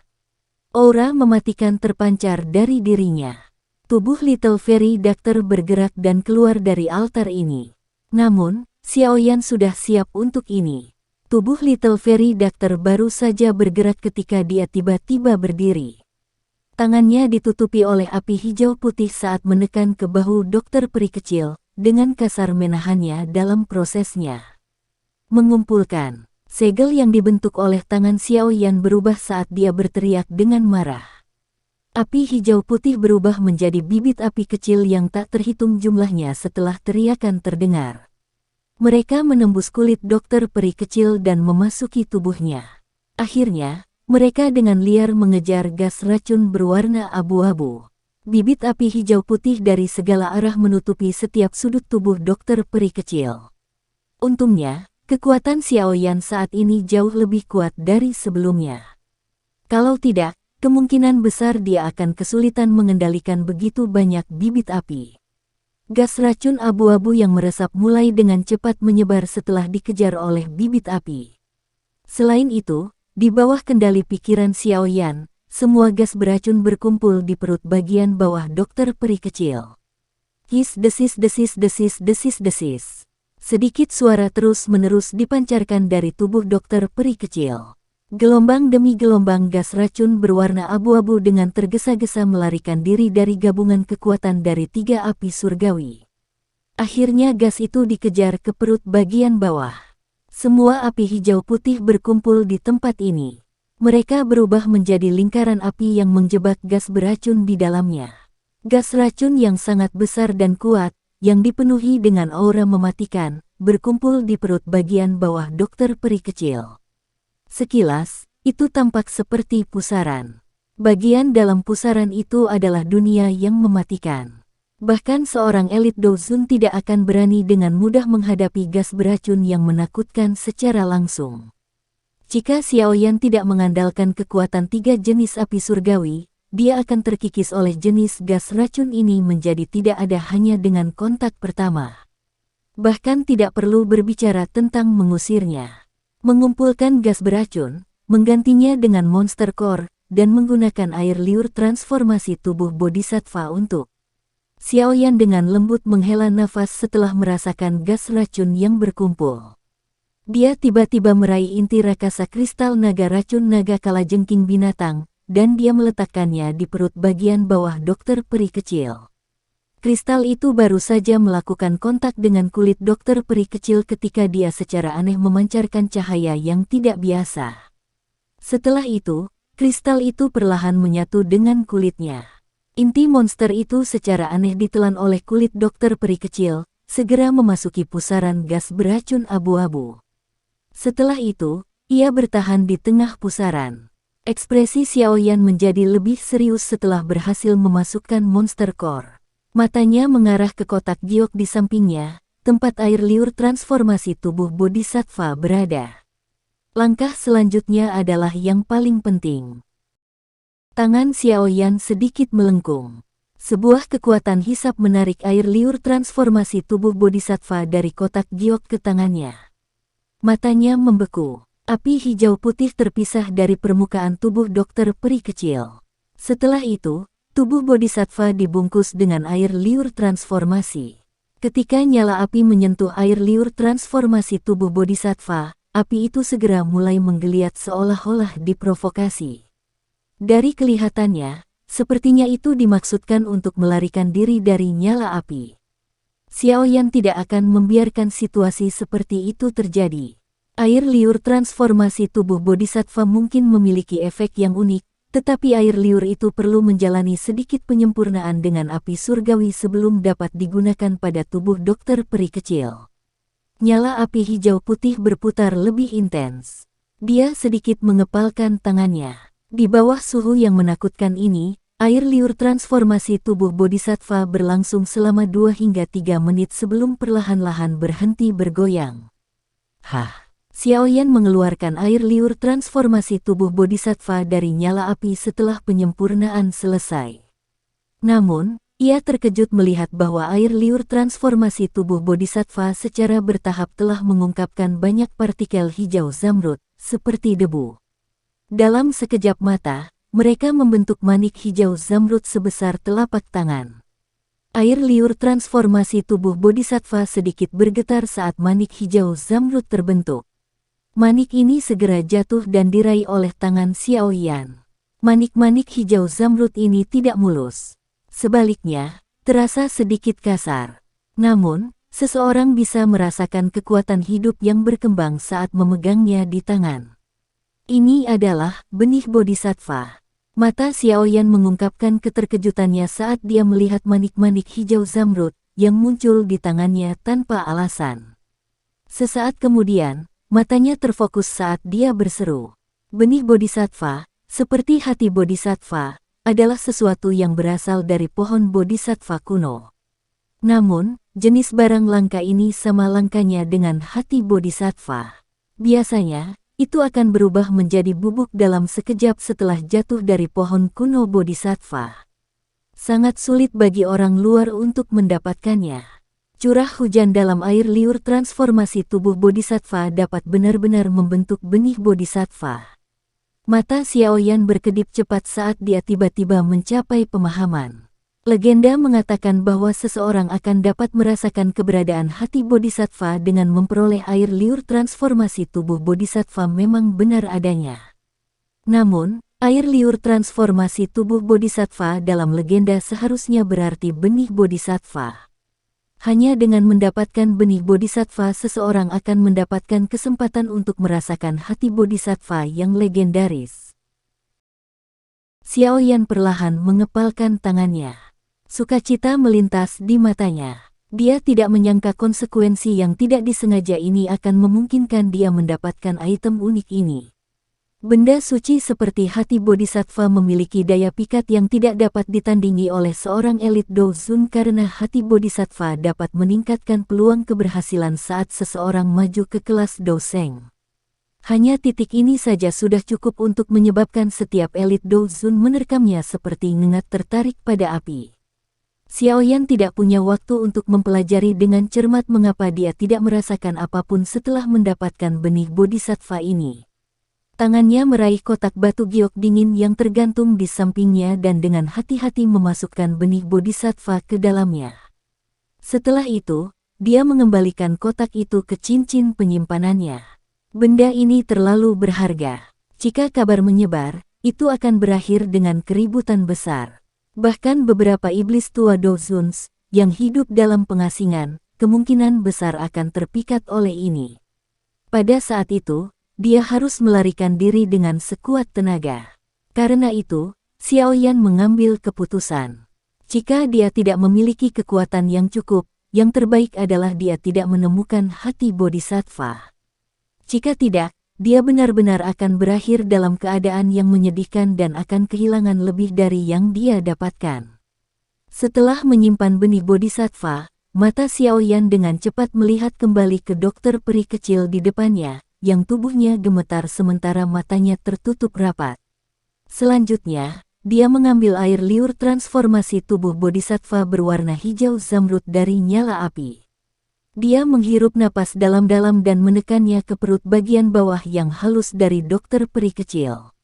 Aura mematikan terpancar dari dirinya. Tubuh Little Fairy Doctor bergerak dan keluar dari altar ini. Namun, Xiaoyan sudah siap untuk ini. Tubuh Little Fairy Doctor baru saja bergerak ketika dia tiba-tiba berdiri. Tangannya ditutupi oleh api hijau putih saat menekan ke bahu dokter peri kecil, dengan kasar menahannya dalam prosesnya. Mengumpulkan, segel yang dibentuk oleh tangan Xiaoyan berubah saat dia berteriak dengan marah. Api hijau putih berubah menjadi bibit api kecil yang tak terhitung jumlahnya setelah teriakan terdengar. Mereka menembus kulit dokter peri kecil dan memasuki tubuhnya. Akhirnya, mereka dengan liar mengejar gas racun berwarna abu-abu. Bibit api hijau putih dari segala arah menutupi setiap sudut tubuh dokter peri kecil. Untungnya, kekuatan Xiaoyan saat ini jauh lebih kuat dari sebelumnya. Kalau tidak, kemungkinan besar dia akan kesulitan mengendalikan begitu banyak bibit api. Gas racun abu-abu yang meresap mulai dengan cepat menyebar setelah dikejar oleh bibit api. Selain itu, di bawah kendali pikiran Xiaoyan, semua gas beracun berkumpul di perut bagian bawah dokter peri kecil. His desis desis desis desis desis. Sedikit suara terus-menerus dipancarkan dari tubuh dokter peri kecil. Gelombang demi gelombang gas racun berwarna abu-abu dengan tergesa-gesa melarikan diri dari gabungan kekuatan dari 3 api surgawi. Akhirnya gas itu dikejar ke perut bagian bawah. Semua api hijau putih berkumpul di tempat ini. Mereka berubah menjadi lingkaran api yang menjebak gas beracun di dalamnya. Gas racun yang sangat besar dan kuat, yang dipenuhi dengan aura mematikan, berkumpul di perut bagian bawah dokter peri kecil. Sekilas, itu tampak seperti pusaran. Bagian dalam pusaran itu adalah dunia yang mematikan. Bahkan seorang elit Dozun tidak akan berani dengan mudah menghadapi gas beracun yang menakutkan secara langsung. Jika Xiaoyan tidak mengandalkan kekuatan 3 jenis api surgawi, dia akan terkikis oleh jenis gas racun ini menjadi tidak ada hanya dengan kontak pertama. Bahkan tidak perlu berbicara tentang mengusirnya. Mengumpulkan gas beracun, menggantinya dengan Monster Core, dan menggunakan air liur transformasi tubuh Bodhisattva untuk Xiaoyan dengan lembut menghela nafas setelah merasakan gas racun yang berkumpul. Dia tiba-tiba meraih inti rakasa kristal naga racun naga kalajengking binatang, dan dia meletakkannya di perut bagian bawah dokter peri kecil. Kristal itu baru saja melakukan kontak dengan kulit dokter peri kecil ketika dia secara aneh memancarkan cahaya yang tidak biasa. Setelah itu, kristal itu perlahan menyatu dengan kulitnya. Inti monster itu secara aneh ditelan oleh kulit dokter peri kecil, segera memasuki pusaran gas beracun abu-abu. Setelah itu, ia bertahan di tengah pusaran. Ekspresi Xiaoyan menjadi lebih serius setelah berhasil memasukkan Monster Core. Matanya mengarah ke kotak giok di sampingnya, tempat air liur transformasi tubuh Bodhisattva berada. Langkah selanjutnya adalah yang paling penting. Tangan Xiaoyan sedikit melengkung. Sebuah kekuatan hisap menarik air liur transformasi tubuh Bodhisattva dari kotak giok ke tangannya. Matanya membeku. Api hijau putih terpisah dari permukaan tubuh dokter peri kecil. Setelah itu, tubuh Bodhisattva dibungkus dengan air liur transformasi. Ketika nyala api menyentuh air liur transformasi tubuh Bodhisattva, api itu segera mulai menggeliat seolah-olah diprovokasi. Dari kelihatannya, sepertinya itu dimaksudkan untuk melarikan diri dari nyala api. Xiaoyan tidak akan membiarkan situasi seperti itu terjadi. Air liur transformasi tubuh Bodhisattva mungkin memiliki efek yang unik, tetapi air liur itu perlu menjalani sedikit penyempurnaan dengan api surgawi sebelum dapat digunakan pada tubuh dokter peri kecil. Nyala api hijau putih berputar lebih intens. Dia sedikit mengepalkan tangannya. Di bawah suhu yang menakutkan ini, air liur transformasi tubuh Bodhisattva berlangsung selama 2 hingga 3 menit sebelum perlahan-lahan berhenti bergoyang. Xiaoyan mengeluarkan air liur transformasi tubuh Bodhisattva dari nyala api setelah penyempurnaan selesai. Namun, ia terkejut melihat bahwa air liur transformasi tubuh Bodhisattva secara bertahap telah mengungkapkan banyak partikel hijau zamrud, seperti debu. Dalam sekejap mata, mereka membentuk manik hijau zamrud sebesar telapak tangan. Air liur transformasi tubuh Bodhisattva sedikit bergetar saat manik hijau zamrud terbentuk. Manik ini segera jatuh dan diraih oleh tangan Xiaoyan. Manik-manik hijau zamrud ini tidak mulus. Sebaliknya, terasa sedikit kasar. Namun, seseorang bisa merasakan kekuatan hidup yang berkembang saat memegangnya di tangan. Ini adalah benih Bodhisattva. Mata Xiaoyan mengungkapkan keterkejutannya saat dia melihat manik-manik hijau zamrud yang muncul di tangannya tanpa alasan. Sesaat kemudian, matanya terfokus saat dia berseru. Benih Bodhisattva, seperti hati Bodhisattva, adalah sesuatu yang berasal dari pohon Bodhisattva kuno. Namun, jenis barang langka ini sama langkanya dengan hati Bodhisattva. Biasanya, itu akan berubah menjadi bubuk dalam sekejap setelah jatuh dari pohon kuno Bodhisattva. Sangat sulit bagi orang luar untuk mendapatkannya. Curah hujan dalam air liur transformasi tubuh Bodhisattva dapat benar-benar membentuk benih Bodhisattva. Mata Xiaoyan berkedip cepat saat dia tiba-tiba mencapai pemahaman. Legenda mengatakan bahwa seseorang akan dapat merasakan keberadaan hati Bodhisattva dengan memperoleh air liur transformasi tubuh Bodhisattva memang benar adanya. Namun, air liur transformasi tubuh Bodhisattva dalam legenda seharusnya berarti benih Bodhisattva. Hanya dengan mendapatkan benih Bodhisattva seseorang akan mendapatkan kesempatan untuk merasakan hati Bodhisattva yang legendaris. Xiaoyan perlahan mengepalkan tangannya. Sukacita melintas di matanya. Dia tidak menyangka konsekuensi yang tidak disengaja ini akan memungkinkan dia mendapatkan item unik ini. Benda suci seperti hati Bodhisattva memiliki daya pikat yang tidak dapat ditandingi oleh seorang elit Douzun karena hati Bodhisattva dapat meningkatkan peluang keberhasilan saat seseorang maju ke kelas Douzeng. Hanya titik ini saja sudah cukup untuk menyebabkan setiap elit Douzun menerkamnya seperti ngengat tertarik pada api. Xiaoyan tidak punya waktu untuk mempelajari dengan cermat mengapa dia tidak merasakan apapun setelah mendapatkan benih Bodhisattva ini. Tangannya meraih kotak batu giok dingin yang tergantung di sampingnya dan dengan hati-hati memasukkan benih Bodhisattva ke dalamnya. Setelah itu, dia mengembalikan kotak itu ke cincin penyimpanannya. Benda ini terlalu berharga. Jika kabar menyebar, itu akan berakhir dengan keributan besar. Bahkan beberapa iblis tua Douzuns yang hidup dalam pengasingan, kemungkinan besar akan terpikat oleh ini. Pada saat itu, dia harus melarikan diri dengan sekuat tenaga. Karena itu, Xiaoyan mengambil keputusan. Jika dia tidak memiliki kekuatan yang cukup, yang terbaik adalah dia tidak menemukan hati Bodhisattva. Jika tidak, dia benar-benar akan berakhir dalam keadaan yang menyedihkan dan akan kehilangan lebih dari yang dia dapatkan. Setelah menyimpan benih Bodhisattva, mata Xiaoyan dengan cepat melihat kembali ke dokter peri kecil di depannya, yang tubuhnya gemetar sementara matanya tertutup rapat. Selanjutnya, dia mengambil air liur transformasi tubuh Bodhisattva berwarna hijau zamrud dari nyala api. Dia menghirup napas dalam-dalam dan menekannya ke perut bagian bawah yang halus dari dokter peri kecil.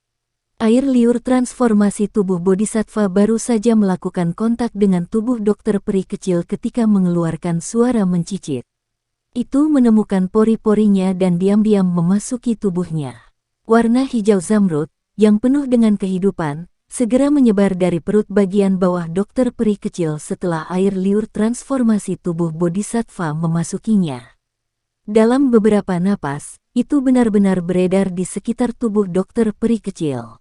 Air liur transformasi tubuh bodhisattva baru saja melakukan kontak dengan tubuh dokter peri kecil ketika mengeluarkan suara mencicit. Itu menemukan pori-porinya dan diam-diam memasuki tubuhnya. Warna hijau zamrud, yang penuh dengan kehidupan, segera menyebar dari perut bagian bawah dokter peri kecil setelah air liur transformasi tubuh bodhisattva memasukinya. Dalam beberapa napas, itu benar-benar beredar di sekitar tubuh dokter peri kecil.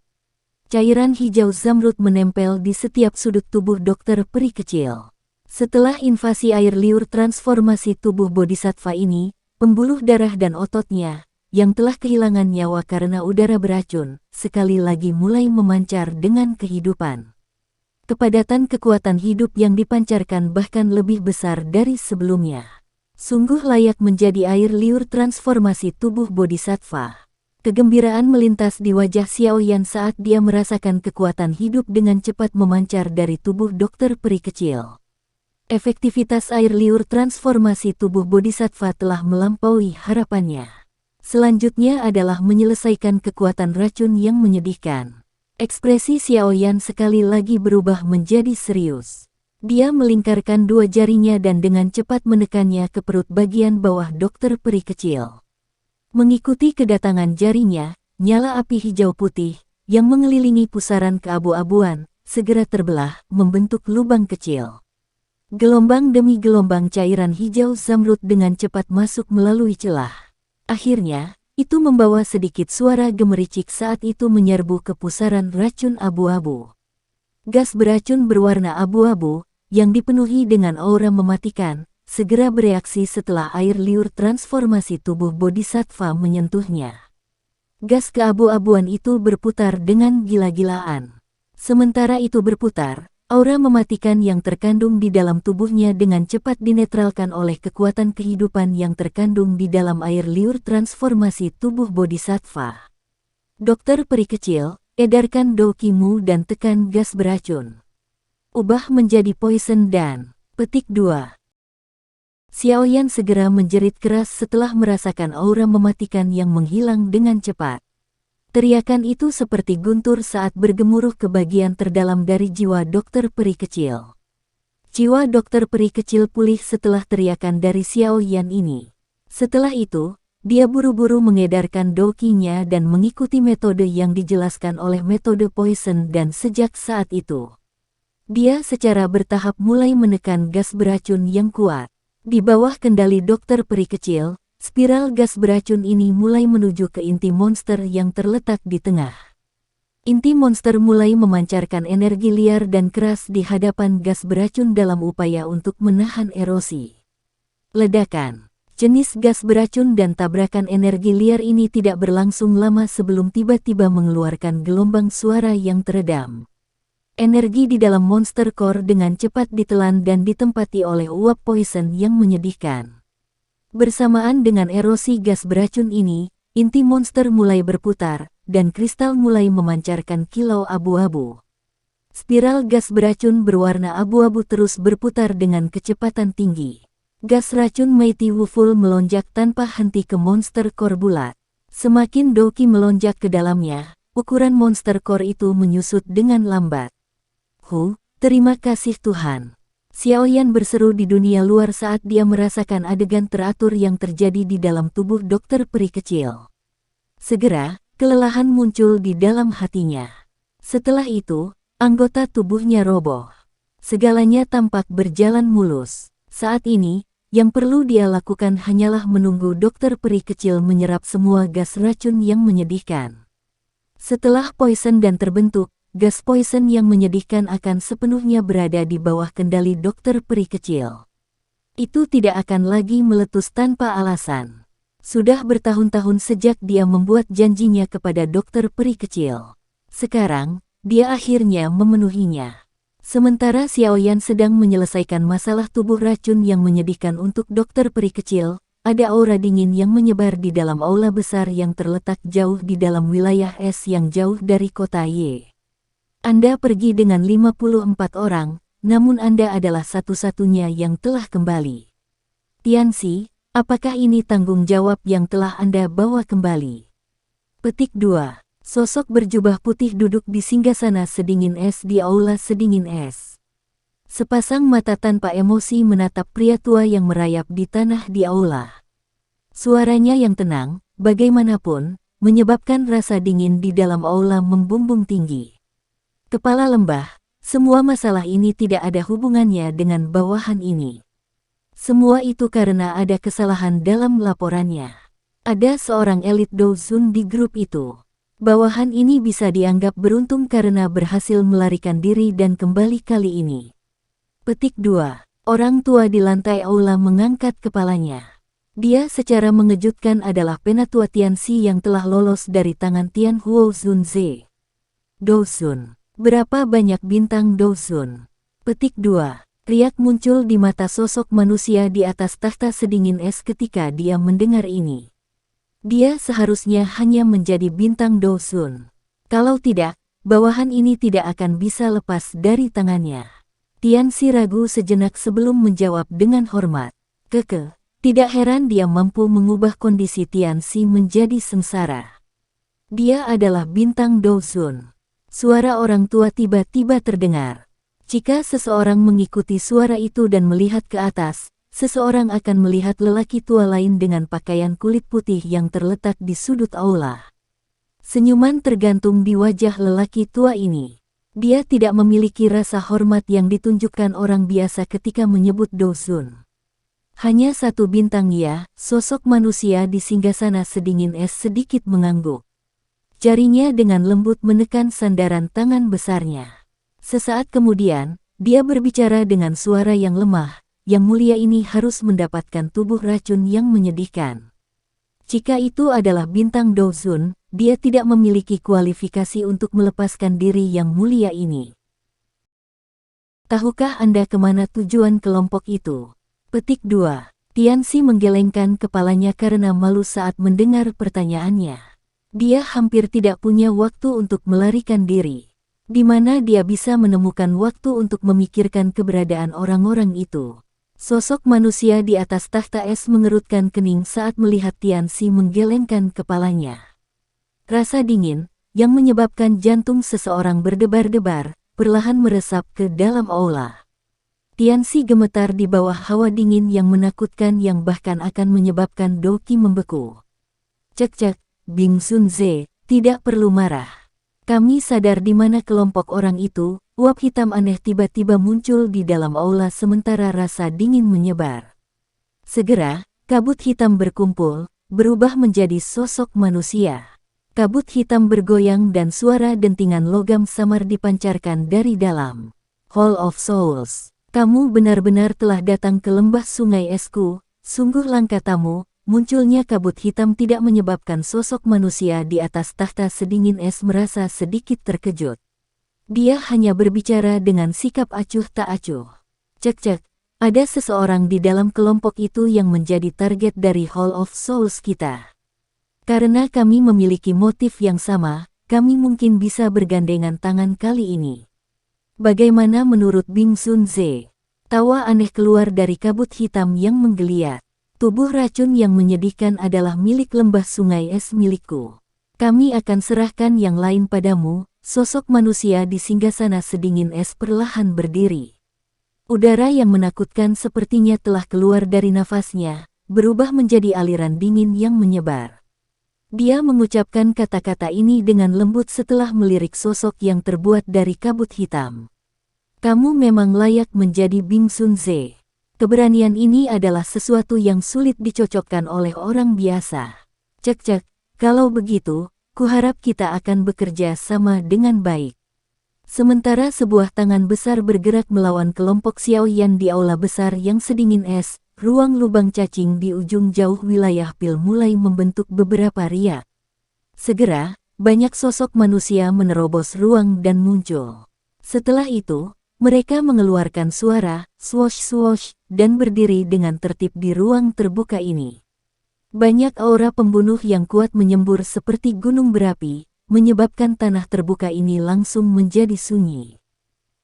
Cairan hijau zamrud menempel di setiap sudut tubuh dokter peri kecil. Setelah invasi air liur transformasi tubuh bodhisattva ini, pembuluh darah dan ototnya, yang telah kehilangan nyawa karena udara beracun, sekali lagi mulai memancar dengan kehidupan. Kepadatan kekuatan hidup yang dipancarkan bahkan lebih besar dari sebelumnya. Sungguh layak menjadi air liur transformasi tubuh bodhisattva. Kegembiraan melintas di wajah Xiaoyan saat dia merasakan kekuatan hidup dengan cepat memancar dari tubuh dokter peri kecil. Efektivitas air liur transformasi tubuh bodhisattva telah melampaui harapannya. Selanjutnya adalah menyelesaikan kekuatan racun yang menyedihkan. Ekspresi Xiaoyan sekali lagi berubah menjadi serius. Dia melingkarkan dua jarinya dan dengan cepat menekannya ke perut bagian bawah dokter peri kecil. Mengikuti kedatangan jarinya, nyala api hijau putih, yang mengelilingi pusaran keabu-abuan, segera terbelah, membentuk lubang kecil. Gelombang demi gelombang cairan hijau zamrud dengan cepat masuk melalui celah. Akhirnya, itu membawa sedikit suara gemericik saat itu menyerbu ke pusaran racun abu-abu. Gas beracun berwarna abu-abu, yang dipenuhi dengan aura mematikan, segera bereaksi setelah air liur transformasi tubuh bodhisattva menyentuhnya. Gas keabu-abuan itu berputar dengan gila-gilaan. Sementara itu berputar, aura mematikan yang terkandung di dalam tubuhnya dengan cepat dinetralkan oleh kekuatan kehidupan yang terkandung di dalam air liur transformasi tubuh bodhisattva. Dokter peri kecil, edarkan dokimu dan tekan gas beracun. Ubah menjadi poison dan petik 2. Xiaoyan segera menjerit keras setelah merasakan aura mematikan yang menghilang dengan cepat. Teriakan itu seperti guntur saat bergemuruh ke bagian terdalam dari jiwa dokter peri kecil. Jiwa dokter peri kecil pulih setelah teriakan dari Xiaoyan ini. Setelah itu, dia buru-buru mengedarkan dokinya dan mengikuti metode yang dijelaskan oleh metode poison dan sejak saat itu, dia secara bertahap mulai menekan gas beracun yang kuat. Di bawah kendali dokter peri kecil, spiral gas beracun ini mulai menuju ke inti monster yang terletak di tengah. Inti monster mulai memancarkan energi liar dan keras di hadapan gas beracun dalam upaya untuk menahan erosi. Ledakan. Jenis gas beracun dan tabrakan energi liar ini tidak berlangsung lama sebelum tiba-tiba mengeluarkan gelombang suara yang teredam. Energi di dalam monster core dengan cepat ditelan dan ditempati oleh uap poison yang menyedihkan. Bersamaan dengan erosi gas beracun ini, inti monster mulai berputar, dan kristal mulai memancarkan kilau abu-abu. Spiral gas beracun berwarna abu-abu terus berputar dengan kecepatan tinggi. Gas racun Mighty Wuful melonjak tanpa henti ke monster core bulat. Semakin Doki melonjak ke dalamnya, ukuran monster core itu menyusut dengan lambat. Terima kasih Tuhan. Xiaoyan berseru di dunia luar saat dia merasakan adegan teratur yang terjadi di dalam tubuh dokter peri kecil. Segera, kelelahan muncul di dalam hatinya. Setelah itu, anggota tubuhnya roboh. Segalanya tampak berjalan mulus. Saat ini, yang perlu dia lakukan hanyalah menunggu dokter peri kecil menyerap semua gas racun yang menyedihkan. Setelah poison dan terbentuk, gas poison yang menyedihkan akan sepenuhnya berada di bawah kendali dokter peri kecil. Itu tidak akan lagi meletus tanpa alasan. Sudah bertahun-tahun sejak dia membuat janjinya kepada dokter peri kecil. Sekarang, dia akhirnya memenuhinya. Sementara Xiaoyan sedang menyelesaikan masalah tubuh racun yang menyedihkan untuk dokter peri kecil, ada aura dingin yang menyebar di dalam aula besar yang terletak jauh di dalam wilayah es yang jauh dari kota Ye. Anda pergi dengan 54 orang, namun Anda adalah satu-satunya yang telah kembali. Tianxi, apakah ini tanggung jawab yang telah Anda bawa kembali? Petik 2. Sosok berjubah putih duduk di singgasana sedingin es di aula sedingin es. Sepasang mata tanpa emosi menatap pria tua yang merayap di tanah di aula. Suaranya yang tenang, bagaimanapun, menyebabkan rasa dingin di dalam aula membumbung tinggi. Kepala lembah, semua masalah ini tidak ada hubungannya dengan bawahan ini. Semua itu karena ada kesalahan dalam laporannya. Ada seorang elit Douzun di grup itu. Bawahan ini bisa dianggap beruntung karena berhasil melarikan diri dan kembali kali ini. Petik 2. Orang tua di lantai aula mengangkat kepalanya. Dia secara mengejutkan adalah penatua Tianxi yang telah lolos dari tangan Tian Huo Zunze. Douzun. Berapa banyak bintang Douzun? Petik 2. Riak muncul di mata sosok manusia di atas tahta sedingin es ketika dia mendengar ini. Dia seharusnya hanya menjadi bintang Douzun. Kalau tidak, bawahan ini tidak akan bisa lepas dari tangannya. Tianxi ragu sejenak sebelum menjawab dengan hormat. Tidak heran dia mampu mengubah kondisi Tianxi menjadi sengsara. Dia adalah bintang Douzun. Suara orang tua tiba-tiba terdengar. Jika seseorang mengikuti suara itu dan melihat ke atas, seseorang akan melihat lelaki tua lain dengan pakaian kulit putih yang terletak di sudut aula. Senyuman tergantung di wajah lelaki tua ini. Dia tidak memiliki rasa hormat yang ditunjukkan orang biasa ketika menyebut Douzun. Hanya satu bintang ya, sosok manusia di singgasana sedingin es sedikit mengangguk. Jarinya dengan lembut menekan sandaran tangan besarnya. Sesaat kemudian, dia berbicara dengan suara yang lemah. Yang mulia ini harus mendapatkan tubuh racun yang menyedihkan. Jika itu adalah bintang Douzun, dia tidak memiliki kualifikasi untuk melepaskan diri yang mulia ini. Tahukah Anda kemana tujuan kelompok itu? Petik 2. Tianxi menggelengkan kepalanya karena malu saat mendengar pertanyaannya. Dia hampir tidak punya waktu untuk melarikan diri. Di mana dia bisa menemukan waktu untuk memikirkan keberadaan orang-orang itu? Sosok manusia di atas tahta es mengerutkan kening saat melihat Tianxi menggelengkan kepalanya. Rasa dingin, yang menyebabkan jantung seseorang berdebar-debar, perlahan meresap ke dalam aula. Tianxi gemetar di bawah hawa dingin yang menakutkan yang bahkan akan menyebabkan Doqi membeku. Cek, Bing Sunze, tidak perlu marah. Kami sadar di mana kelompok orang itu. Uap hitam aneh tiba-tiba muncul di dalam aula sementara rasa dingin menyebar. Segera, kabut hitam berkumpul, berubah menjadi sosok manusia. Kabut hitam bergoyang dan suara dentingan logam samar dipancarkan dari dalam. Hall of Souls, kamu benar-benar telah datang ke lembah sungai esku, sungguh langka tamu. Munculnya kabut hitam tidak menyebabkan sosok manusia di atas tahta sedingin es merasa sedikit terkejut. Dia hanya berbicara dengan sikap acuh tak acuh. Cek, ada seseorang di dalam kelompok itu yang menjadi target dari Hall of Souls kita. Karena kami memiliki motif yang sama, kami mungkin bisa bergandengan tangan kali ini. Bagaimana menurut Bing Sunze? Tawa aneh keluar dari kabut hitam yang menggeliat. Tubuh racun yang menyedihkan adalah milik lembah sungai es milikku. Kami akan serahkan yang lain padamu. Sosok manusia di singgasana sedingin es perlahan berdiri. Udara yang menakutkan sepertinya telah keluar dari nafasnya, berubah menjadi aliran dingin yang menyebar. Dia mengucapkan kata-kata ini dengan lembut setelah melirik sosok yang terbuat dari kabut hitam. Kamu memang layak menjadi Bing Sunze. Keberanian ini adalah sesuatu yang sulit dicocokkan oleh orang biasa. Cek, kalau begitu, kuharap kita akan bekerja sama dengan baik. Sementara sebuah tangan besar bergerak melawan kelompok Xiaoyan di aula besar yang sedingin es, ruang lubang cacing di ujung jauh wilayah pil mulai membentuk beberapa riak. Segera, banyak sosok manusia menerobos ruang dan muncul. Setelah itu, mereka mengeluarkan suara, swosh-swosh, dan berdiri dengan tertib di ruang terbuka ini. Banyak aura pembunuh yang kuat menyembur seperti gunung berapi, menyebabkan tanah terbuka ini langsung menjadi sunyi.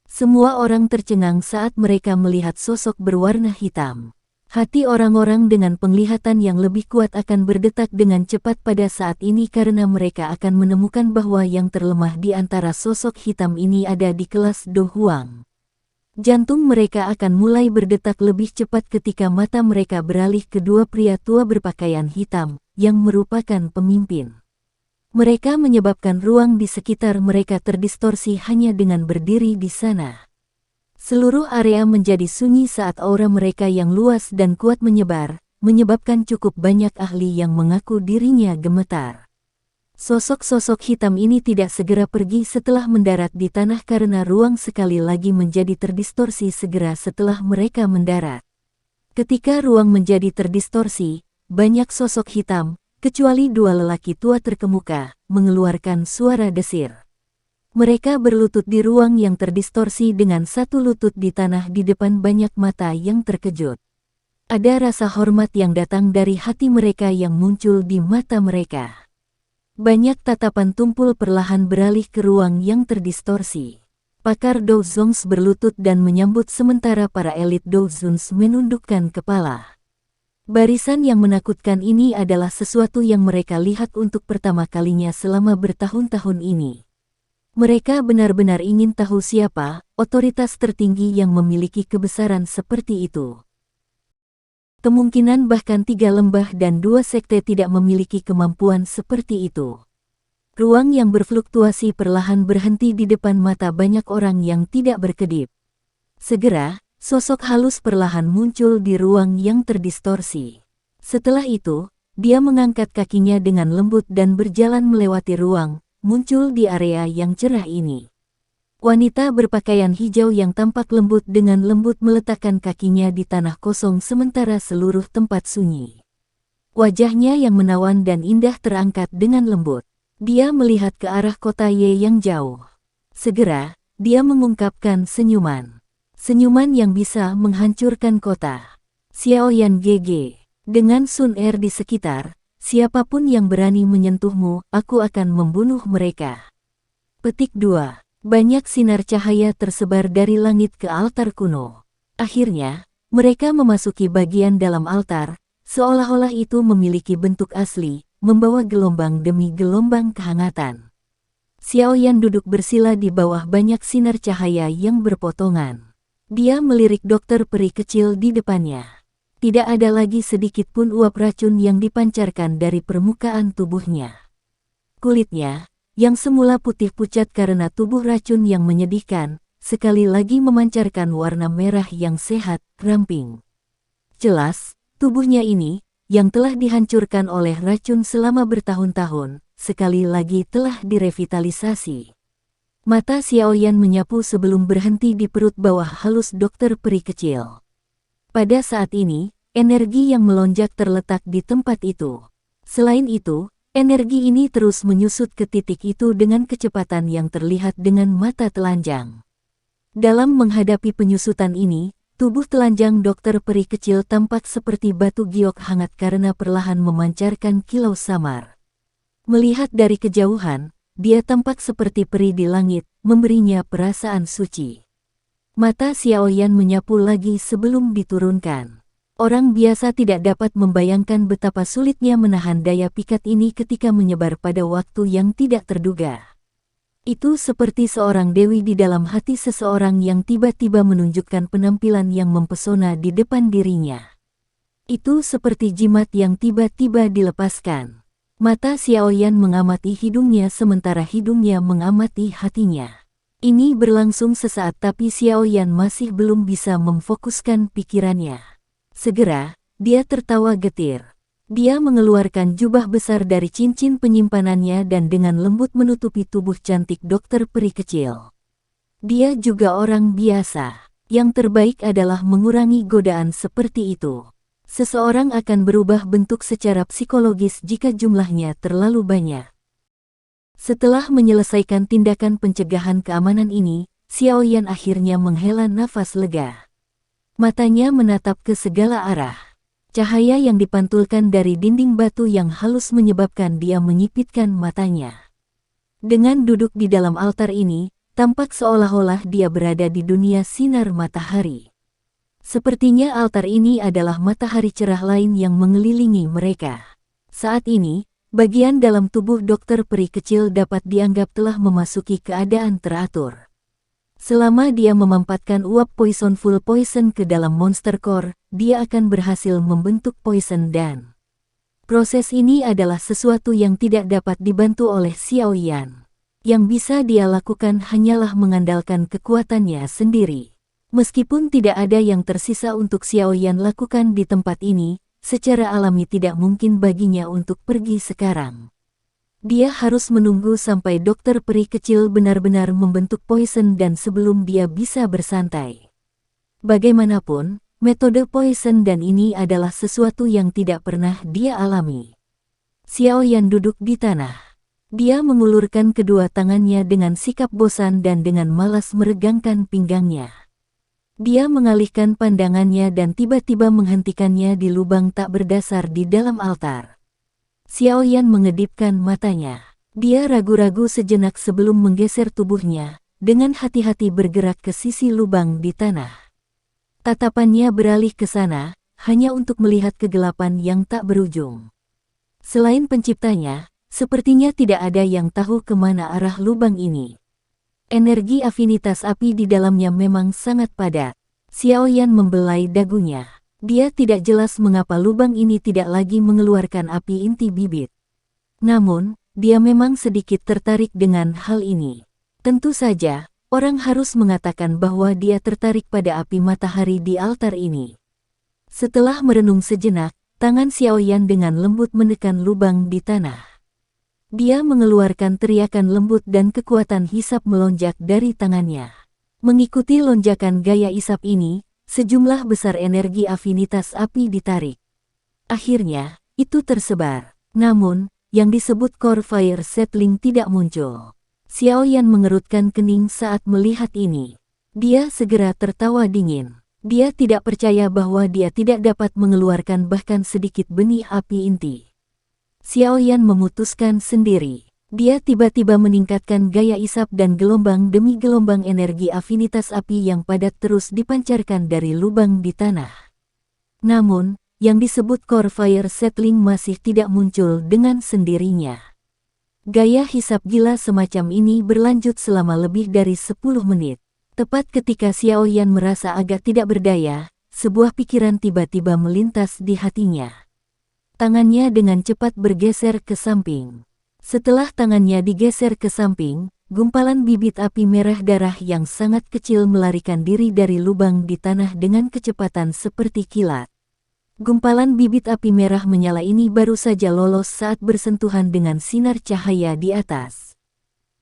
Semua orang tercengang saat mereka melihat sosok berwarna hitam. Hati orang-orang dengan penglihatan yang lebih kuat akan berdetak dengan cepat pada saat ini karena mereka akan menemukan bahwa yang terlemah di antara sosok hitam ini ada di kelas Do Huang. Jantung mereka akan mulai berdetak lebih cepat ketika mata mereka beralih ke dua pria tua berpakaian hitam, yang merupakan pemimpin. Mereka menyebabkan ruang di sekitar mereka terdistorsi hanya dengan berdiri di sana. Seluruh area menjadi sunyi saat aura mereka yang luas dan kuat menyebar, menyebabkan cukup banyak ahli yang mengaku dirinya gemetar. Sosok-sosok hitam ini tidak segera pergi setelah mendarat di tanah karena ruang sekali lagi menjadi terdistorsi segera setelah mereka mendarat. Ketika ruang menjadi terdistorsi, banyak sosok hitam, kecuali dua lelaki tua terkemuka, mengeluarkan suara desir. Mereka berlutut di ruang yang terdistorsi dengan satu lutut di tanah di depan banyak mata yang terkejut. Ada rasa hormat yang datang dari hati mereka yang muncul di mata mereka. Banyak tatapan tumpul perlahan beralih ke ruang yang terdistorsi. Pakar Douzons berlutut dan menyambut sementara para elit Douzons menundukkan kepala. Barisan yang menakutkan ini adalah sesuatu yang mereka lihat untuk pertama kalinya selama bertahun-tahun ini. Mereka benar-benar ingin tahu siapa otoritas tertinggi yang memiliki kebesaran seperti itu. Kemungkinan bahkan 3 lembah dan 2 sekte tidak memiliki kemampuan seperti itu. Ruang yang berfluktuasi perlahan berhenti di depan mata banyak orang yang tidak berkedip. Segera, sosok halus perlahan muncul di ruang yang terdistorsi. Setelah itu, dia mengangkat kakinya dengan lembut dan berjalan melewati ruang, muncul di area yang cerah ini. Wanita berpakaian hijau yang tampak lembut dengan lembut meletakkan kakinya di tanah kosong sementara seluruh tempat sunyi. Wajahnya yang menawan dan indah terangkat dengan lembut. Dia melihat ke arah kota Ye yang jauh. Segera, dia mengungkapkan senyuman. Senyuman yang bisa menghancurkan kota. Xiaoyan GG. Dengan Sun Er di sekitar, siapapun yang berani menyentuhmu, aku akan membunuh mereka. Petik 2. Banyak sinar cahaya tersebar dari langit ke altar kuno. Akhirnya, mereka memasuki bagian dalam altar, seolah-olah itu memiliki bentuk asli, membawa gelombang demi gelombang kehangatan. Xiaoyan duduk bersila di bawah banyak sinar cahaya yang berpotongan. Dia melirik dokter peri kecil di depannya. Tidak ada lagi sedikit pun uap racun yang dipancarkan dari permukaan tubuhnya. Kulitnya, yang semula putih pucat karena tubuh racun yang menyedihkan, sekali lagi memancarkan warna merah yang sehat, ramping. Jelas, tubuhnya ini, yang telah dihancurkan oleh racun selama bertahun-tahun, sekali lagi telah direvitalisasi. Mata Xiaoyan menyapu sebelum berhenti di perut bawah halus dokter peri kecil. Pada saat ini, energi yang melonjak terletak di tempat itu. Selain itu, energi ini terus menyusut ke titik itu dengan kecepatan yang terlihat dengan mata telanjang. Dalam menghadapi penyusutan ini, tubuh telanjang dokter peri kecil tampak seperti batu giok hangat karena perlahan memancarkan kilau samar. Melihat dari kejauhan, dia tampak seperti peri di langit, memberinya perasaan suci. Mata Xiaoyan menyapu lagi sebelum diturunkan. Orang biasa tidak dapat membayangkan betapa sulitnya menahan daya pikat ini ketika menyebar pada waktu yang tidak terduga. Itu seperti seorang dewi di dalam hati seseorang yang tiba-tiba menunjukkan penampilan yang mempesona di depan dirinya. Itu seperti jimat yang tiba-tiba dilepaskan. Mata Xiaoyan mengamati hidungnya sementara hidungnya mengamati hatinya. Ini berlangsung sesaat tapi Xiaoyan masih belum bisa memfokuskan pikirannya. Segera, dia tertawa getir. Dia mengeluarkan jubah besar dari cincin penyimpanannya dan dengan lembut menutupi tubuh cantik dokter peri kecil. Dia juga orang biasa. Yang terbaik adalah mengurangi godaan seperti itu. Seseorang akan berubah bentuk secara psikologis jika jumlahnya terlalu banyak. Setelah menyelesaikan tindakan pencegahan keamanan ini, Xiaoyan akhirnya menghela nafas lega. Matanya menatap ke segala arah. Cahaya yang dipantulkan dari dinding batu yang halus menyebabkan dia menyipitkan matanya. Dengan duduk di dalam altar ini, tampak seolah-olah dia berada di dunia sinar matahari. Sepertinya altar ini adalah matahari cerah lain yang mengelilingi mereka. Saat ini, bagian dalam tubuh dokter peri kecil dapat dianggap telah memasuki keadaan teratur. Selama dia memampatkan uap poisonful poison ke dalam monster core, dia akan berhasil membentuk poison dan proses ini adalah sesuatu yang tidak dapat dibantu oleh Xiao Yan. Yang bisa dia lakukan hanyalah mengandalkan kekuatannya sendiri. Meskipun tidak ada yang tersisa untuk Xiao Yan lakukan di tempat ini, secara alami tidak mungkin baginya untuk pergi sekarang. Dia harus menunggu sampai dokter peri kecil benar-benar membentuk poison dan sebelum dia bisa bersantai. Bagaimanapun, metode poison dan ini adalah sesuatu yang tidak pernah dia alami. Xiao Yan duduk di tanah. Dia mengulurkan kedua tangannya dengan sikap bosan dan dengan malas meregangkan pinggangnya. Dia mengalihkan pandangannya dan tiba-tiba menghentikannya di lubang tak berdasar di dalam altar. Xiao Yan mengedipkan matanya. Dia ragu-ragu sejenak sebelum menggeser tubuhnya, dengan hati-hati bergerak ke sisi lubang di tanah. Tatapannya beralih ke sana, hanya untuk melihat kegelapan yang tak berujung. Selain penciptanya, sepertinya tidak ada yang tahu kemana arah lubang ini. Energi afinitas api di dalamnya memang sangat padat. Xiao Yan membelai dagunya. Dia tidak jelas mengapa lubang ini tidak lagi mengeluarkan api inti bibit. Namun, dia memang sedikit tertarik dengan hal ini. Tentu saja, orang harus mengatakan bahwa dia tertarik pada api matahari di altar ini. Setelah merenung sejenak, tangan Xiao Yan dengan lembut menekan lubang di tanah. Dia mengeluarkan teriakan lembut dan kekuatan hisap melonjak dari tangannya. Mengikuti lonjakan gaya isap ini, sejumlah besar energi afinitas api ditarik. Akhirnya, itu tersebar. Namun, yang disebut core fire settling tidak muncul. Xiao Yan mengerutkan kening saat melihat ini. Dia segera tertawa dingin. Dia tidak percaya bahwa dia tidak dapat mengeluarkan bahkan sedikit benih api inti. Xiao Yan memutuskan sendiri. Dia tiba-tiba meningkatkan gaya isap dan gelombang demi gelombang energi afinitas api yang padat terus dipancarkan dari lubang di tanah. Namun, yang disebut core fire settling masih tidak muncul dengan sendirinya. Gaya hisap gila semacam ini berlanjut selama lebih dari 10 menit. Tepat ketika Xiao Yan merasa agak tidak berdaya, sebuah pikiran tiba-tiba melintas di hatinya. Tangannya dengan cepat bergeser ke samping. Setelah tangannya digeser ke samping, gumpalan bibit api merah darah yang sangat kecil melarikan diri dari lubang di tanah dengan kecepatan seperti kilat. Gumpalan bibit api merah menyala ini baru saja lolos saat bersentuhan dengan sinar cahaya di atas.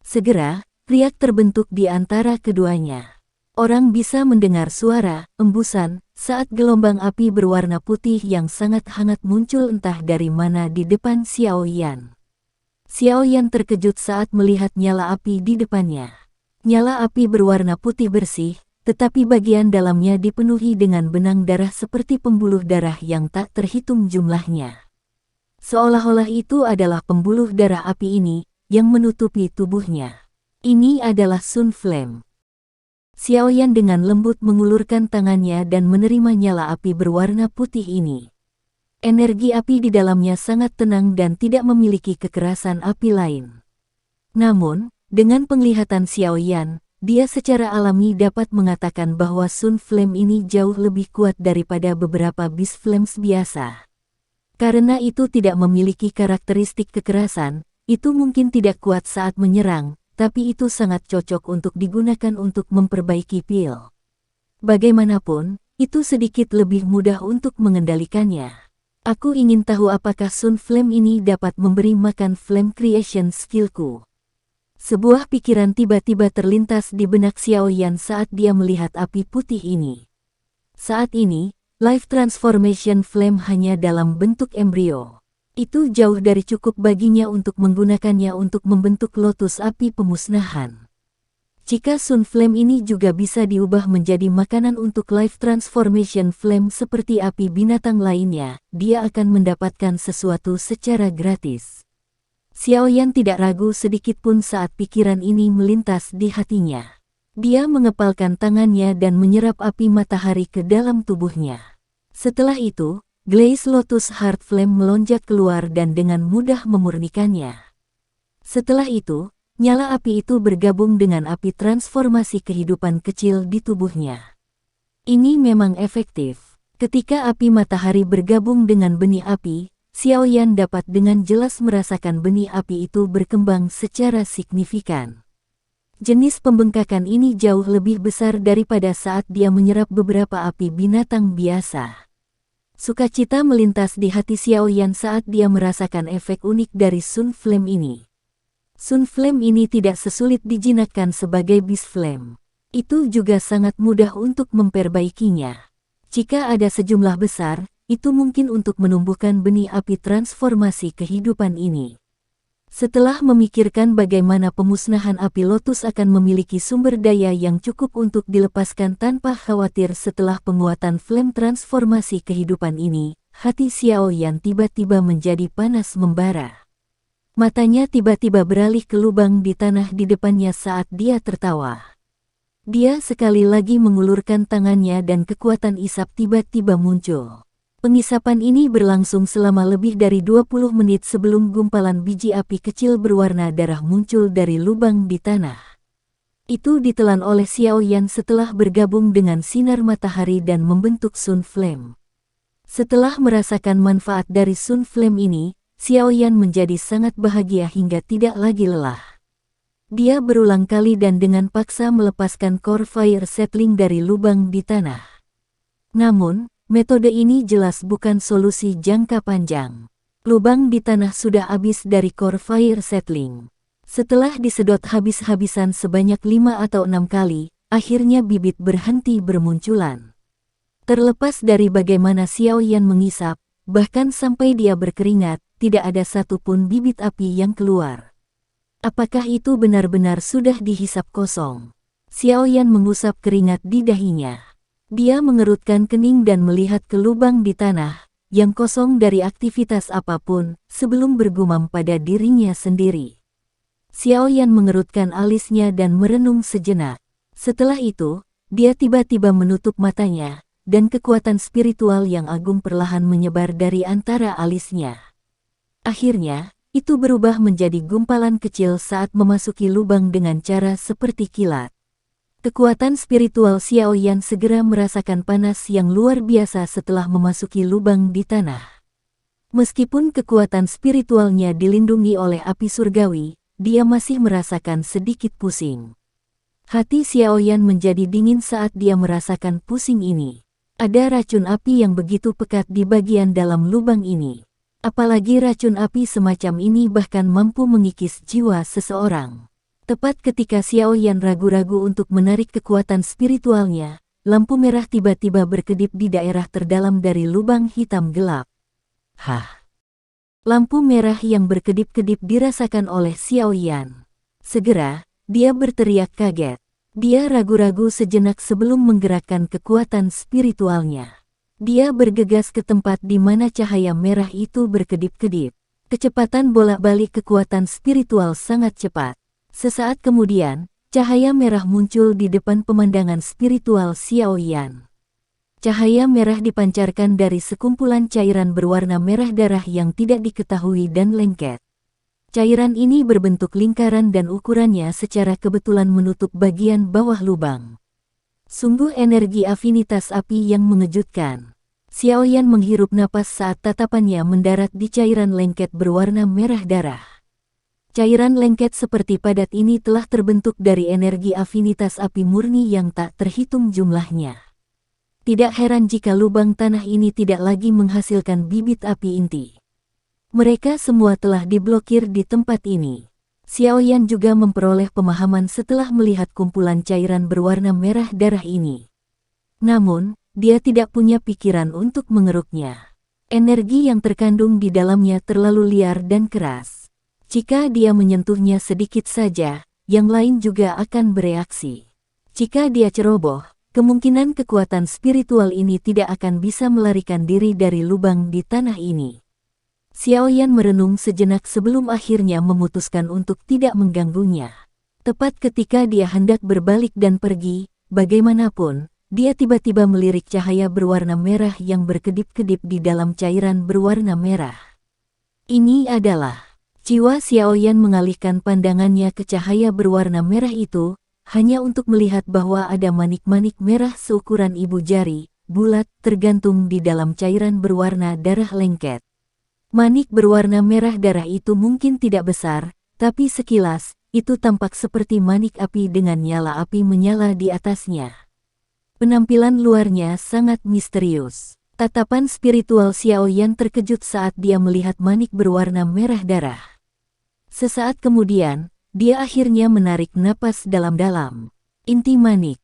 Segera, riak terbentuk di antara keduanya. Orang bisa mendengar suara embusan saat gelombang api berwarna putih yang sangat hangat muncul entah dari mana di depan Xiao Yan. Xiao Yan terkejut saat melihat nyala api di depannya. Nyala api berwarna putih bersih, tetapi bagian dalamnya dipenuhi dengan benang darah seperti pembuluh darah yang tak terhitung jumlahnya. Seolah-olah itu adalah pembuluh darah api ini yang menutupi tubuhnya. Ini adalah Sun Flame. Xiao Yan dengan lembut mengulurkan tangannya dan menerima nyala api berwarna putih ini. Energi api di dalamnya sangat tenang dan tidak memiliki kekerasan api lain. Namun, dengan penglihatan Xiao Yan, dia secara alami dapat mengatakan bahwa Sun Flame ini jauh lebih kuat daripada beberapa Beast Flames biasa. Karena itu tidak memiliki karakteristik kekerasan, itu mungkin tidak kuat saat menyerang, tapi itu sangat cocok untuk digunakan untuk memperbaiki pil. Bagaimanapun, itu sedikit lebih mudah untuk mengendalikannya. Aku ingin tahu apakah Sun Flame ini dapat memberi makan Flame Creation skillku. Sebuah pikiran tiba-tiba terlintas di benak Xiao Yan saat dia melihat api putih ini. Saat ini, Life Transformation Flame hanya dalam bentuk embrio. Itu jauh dari cukup baginya untuk menggunakannya untuk membentuk lotus api pemusnahan. Jika Sun Flame ini juga bisa diubah menjadi makanan untuk Life Transformation Flame seperti api binatang lainnya, dia akan mendapatkan sesuatu secara gratis. Xiao Yan tidak ragu sedikit pun saat pikiran ini melintas di hatinya. Dia mengepalkan tangannya dan menyerap api matahari ke dalam tubuhnya. Setelah itu, Glaze Lotus Heart Flame melonjak keluar dan dengan mudah memurnikannya. Setelah itu, nyala api itu bergabung dengan api transformasi kehidupan kecil di tubuhnya. Ini memang efektif. Ketika api matahari bergabung dengan benih api, Xiaoyan dapat dengan jelas merasakan benih api itu berkembang secara signifikan. Jenis pembengkakan ini jauh lebih besar daripada saat dia menyerap beberapa api binatang biasa. Sukacita melintas di hati Xiaoyan saat dia merasakan efek unik dari Sun Flame ini. Sun Flame ini tidak sesulit dijinakkan sebagai Beast Flame. Itu juga sangat mudah untuk memperbaikinya. Jika ada sejumlah besar, itu mungkin untuk menumbuhkan benih api transformasi kehidupan ini. Setelah memikirkan bagaimana pemusnahan api lotus akan memiliki sumber daya yang cukup untuk dilepaskan tanpa khawatir setelah penguatan flame transformasi kehidupan ini, hati Xiaoyan tiba-tiba menjadi panas membara. Matanya tiba-tiba beralih ke lubang di tanah di depannya saat dia tertawa. Dia sekali lagi mengulurkan tangannya dan kekuatan isap tiba-tiba muncul. Pengisapan ini berlangsung selama lebih dari 20 menit sebelum gumpalan biji api kecil berwarna darah muncul dari lubang di tanah. Itu ditelan oleh Xiaoyan setelah bergabung dengan sinar matahari dan membentuk Sun Flame. Setelah merasakan manfaat dari Sun Flame ini, Xiaoyan menjadi sangat bahagia hingga tidak lagi lelah. Dia berulang kali dan dengan paksa melepaskan core fire settling dari lubang di tanah. Namun, metode ini jelas bukan solusi jangka panjang. Lubang di tanah sudah habis dari core fire settling. Setelah disedot habis-habisan sebanyak 5 atau 6 kali, akhirnya bibit berhenti bermunculan. Terlepas dari bagaimana Xiaoyan mengisap, bahkan sampai dia berkeringat, tidak ada satupun bibit api yang keluar. Apakah itu benar-benar sudah dihisap kosong? Xiaoyan mengusap keringat di dahinya. Dia mengerutkan kening dan melihat ke lubang di tanah, yang kosong dari aktivitas apapun, sebelum bergumam pada dirinya sendiri. Xiaoyan mengerutkan alisnya dan merenung sejenak. Setelah itu, dia tiba-tiba menutup matanya, dan kekuatan spiritual yang agung perlahan menyebar dari antara alisnya. Akhirnya, itu berubah menjadi gumpalan kecil saat memasuki lubang dengan cara seperti kilat. Kekuatan spiritual Xiaoyan segera merasakan panas yang luar biasa setelah memasuki lubang di tanah. Meskipun kekuatan spiritualnya dilindungi oleh api surgawi, dia masih merasakan sedikit pusing. Hati Xiaoyan menjadi dingin saat dia merasakan pusing ini. Ada racun api yang begitu pekat di bagian dalam lubang ini. Apalagi racun api semacam ini bahkan mampu mengikis jiwa seseorang. Tepat ketika Xiaoyan ragu-ragu untuk menarik kekuatan spiritualnya, lampu merah tiba-tiba berkedip di daerah terdalam dari lubang hitam gelap. Hah! Lampu merah yang berkedip-kedip dirasakan oleh Xiaoyan. Segera, dia berteriak kaget. Dia ragu-ragu sejenak sebelum menggerakkan kekuatan spiritualnya. Dia bergegas ke tempat di mana cahaya merah itu berkedip-kedip. Kecepatan bolak-balik kekuatan spiritual sangat cepat. Sesaat kemudian, cahaya merah muncul di depan pemandangan spiritual Xiaoyan. Cahaya merah dipancarkan dari sekumpulan cairan berwarna merah darah yang tidak diketahui dan lengket. Cairan ini berbentuk lingkaran dan ukurannya secara kebetulan menutup bagian bawah lubang. Sungguh energi afinitas api yang mengejutkan. Xiaoyan menghirup napas saat tatapannya mendarat di cairan lengket berwarna merah darah. Cairan lengket seperti padat ini telah terbentuk dari energi afinitas api murni yang tak terhitung jumlahnya. Tidak heran jika lubang tanah ini tidak lagi menghasilkan bibit api inti. Mereka semua telah diblokir di tempat ini. Xiaoyan juga memperoleh pemahaman setelah melihat kumpulan cairan berwarna merah darah ini. Namun, dia tidak punya pikiran untuk mengeruknya. Energi yang terkandung di dalamnya terlalu liar dan keras. Jika dia menyentuhnya sedikit saja, yang lain juga akan bereaksi. Jika dia ceroboh, kemungkinan kekuatan spiritual ini tidak akan bisa melarikan diri dari lubang di tanah ini. Xiaoyan merenung sejenak sebelum akhirnya memutuskan untuk tidak mengganggunya. Tepat ketika dia hendak berbalik dan pergi, bagaimanapun, dia tiba-tiba melirik cahaya berwarna merah yang berkedip-kedip di dalam cairan berwarna merah. Ini adalah... Jiwa Xiaoyan mengalihkan pandangannya ke cahaya berwarna merah itu, hanya untuk melihat bahwa ada manik-manik merah seukuran ibu jari, bulat, tergantung di dalam cairan berwarna darah lengket. Manik berwarna merah darah itu mungkin tidak besar, tapi sekilas, itu tampak seperti manik api dengan nyala api menyala di atasnya. Penampilan luarnya sangat misterius. Tatapan spiritual Xiaoyan terkejut saat dia melihat manik berwarna merah darah. Sesaat kemudian, dia akhirnya menarik napas dalam-dalam. Inti manik.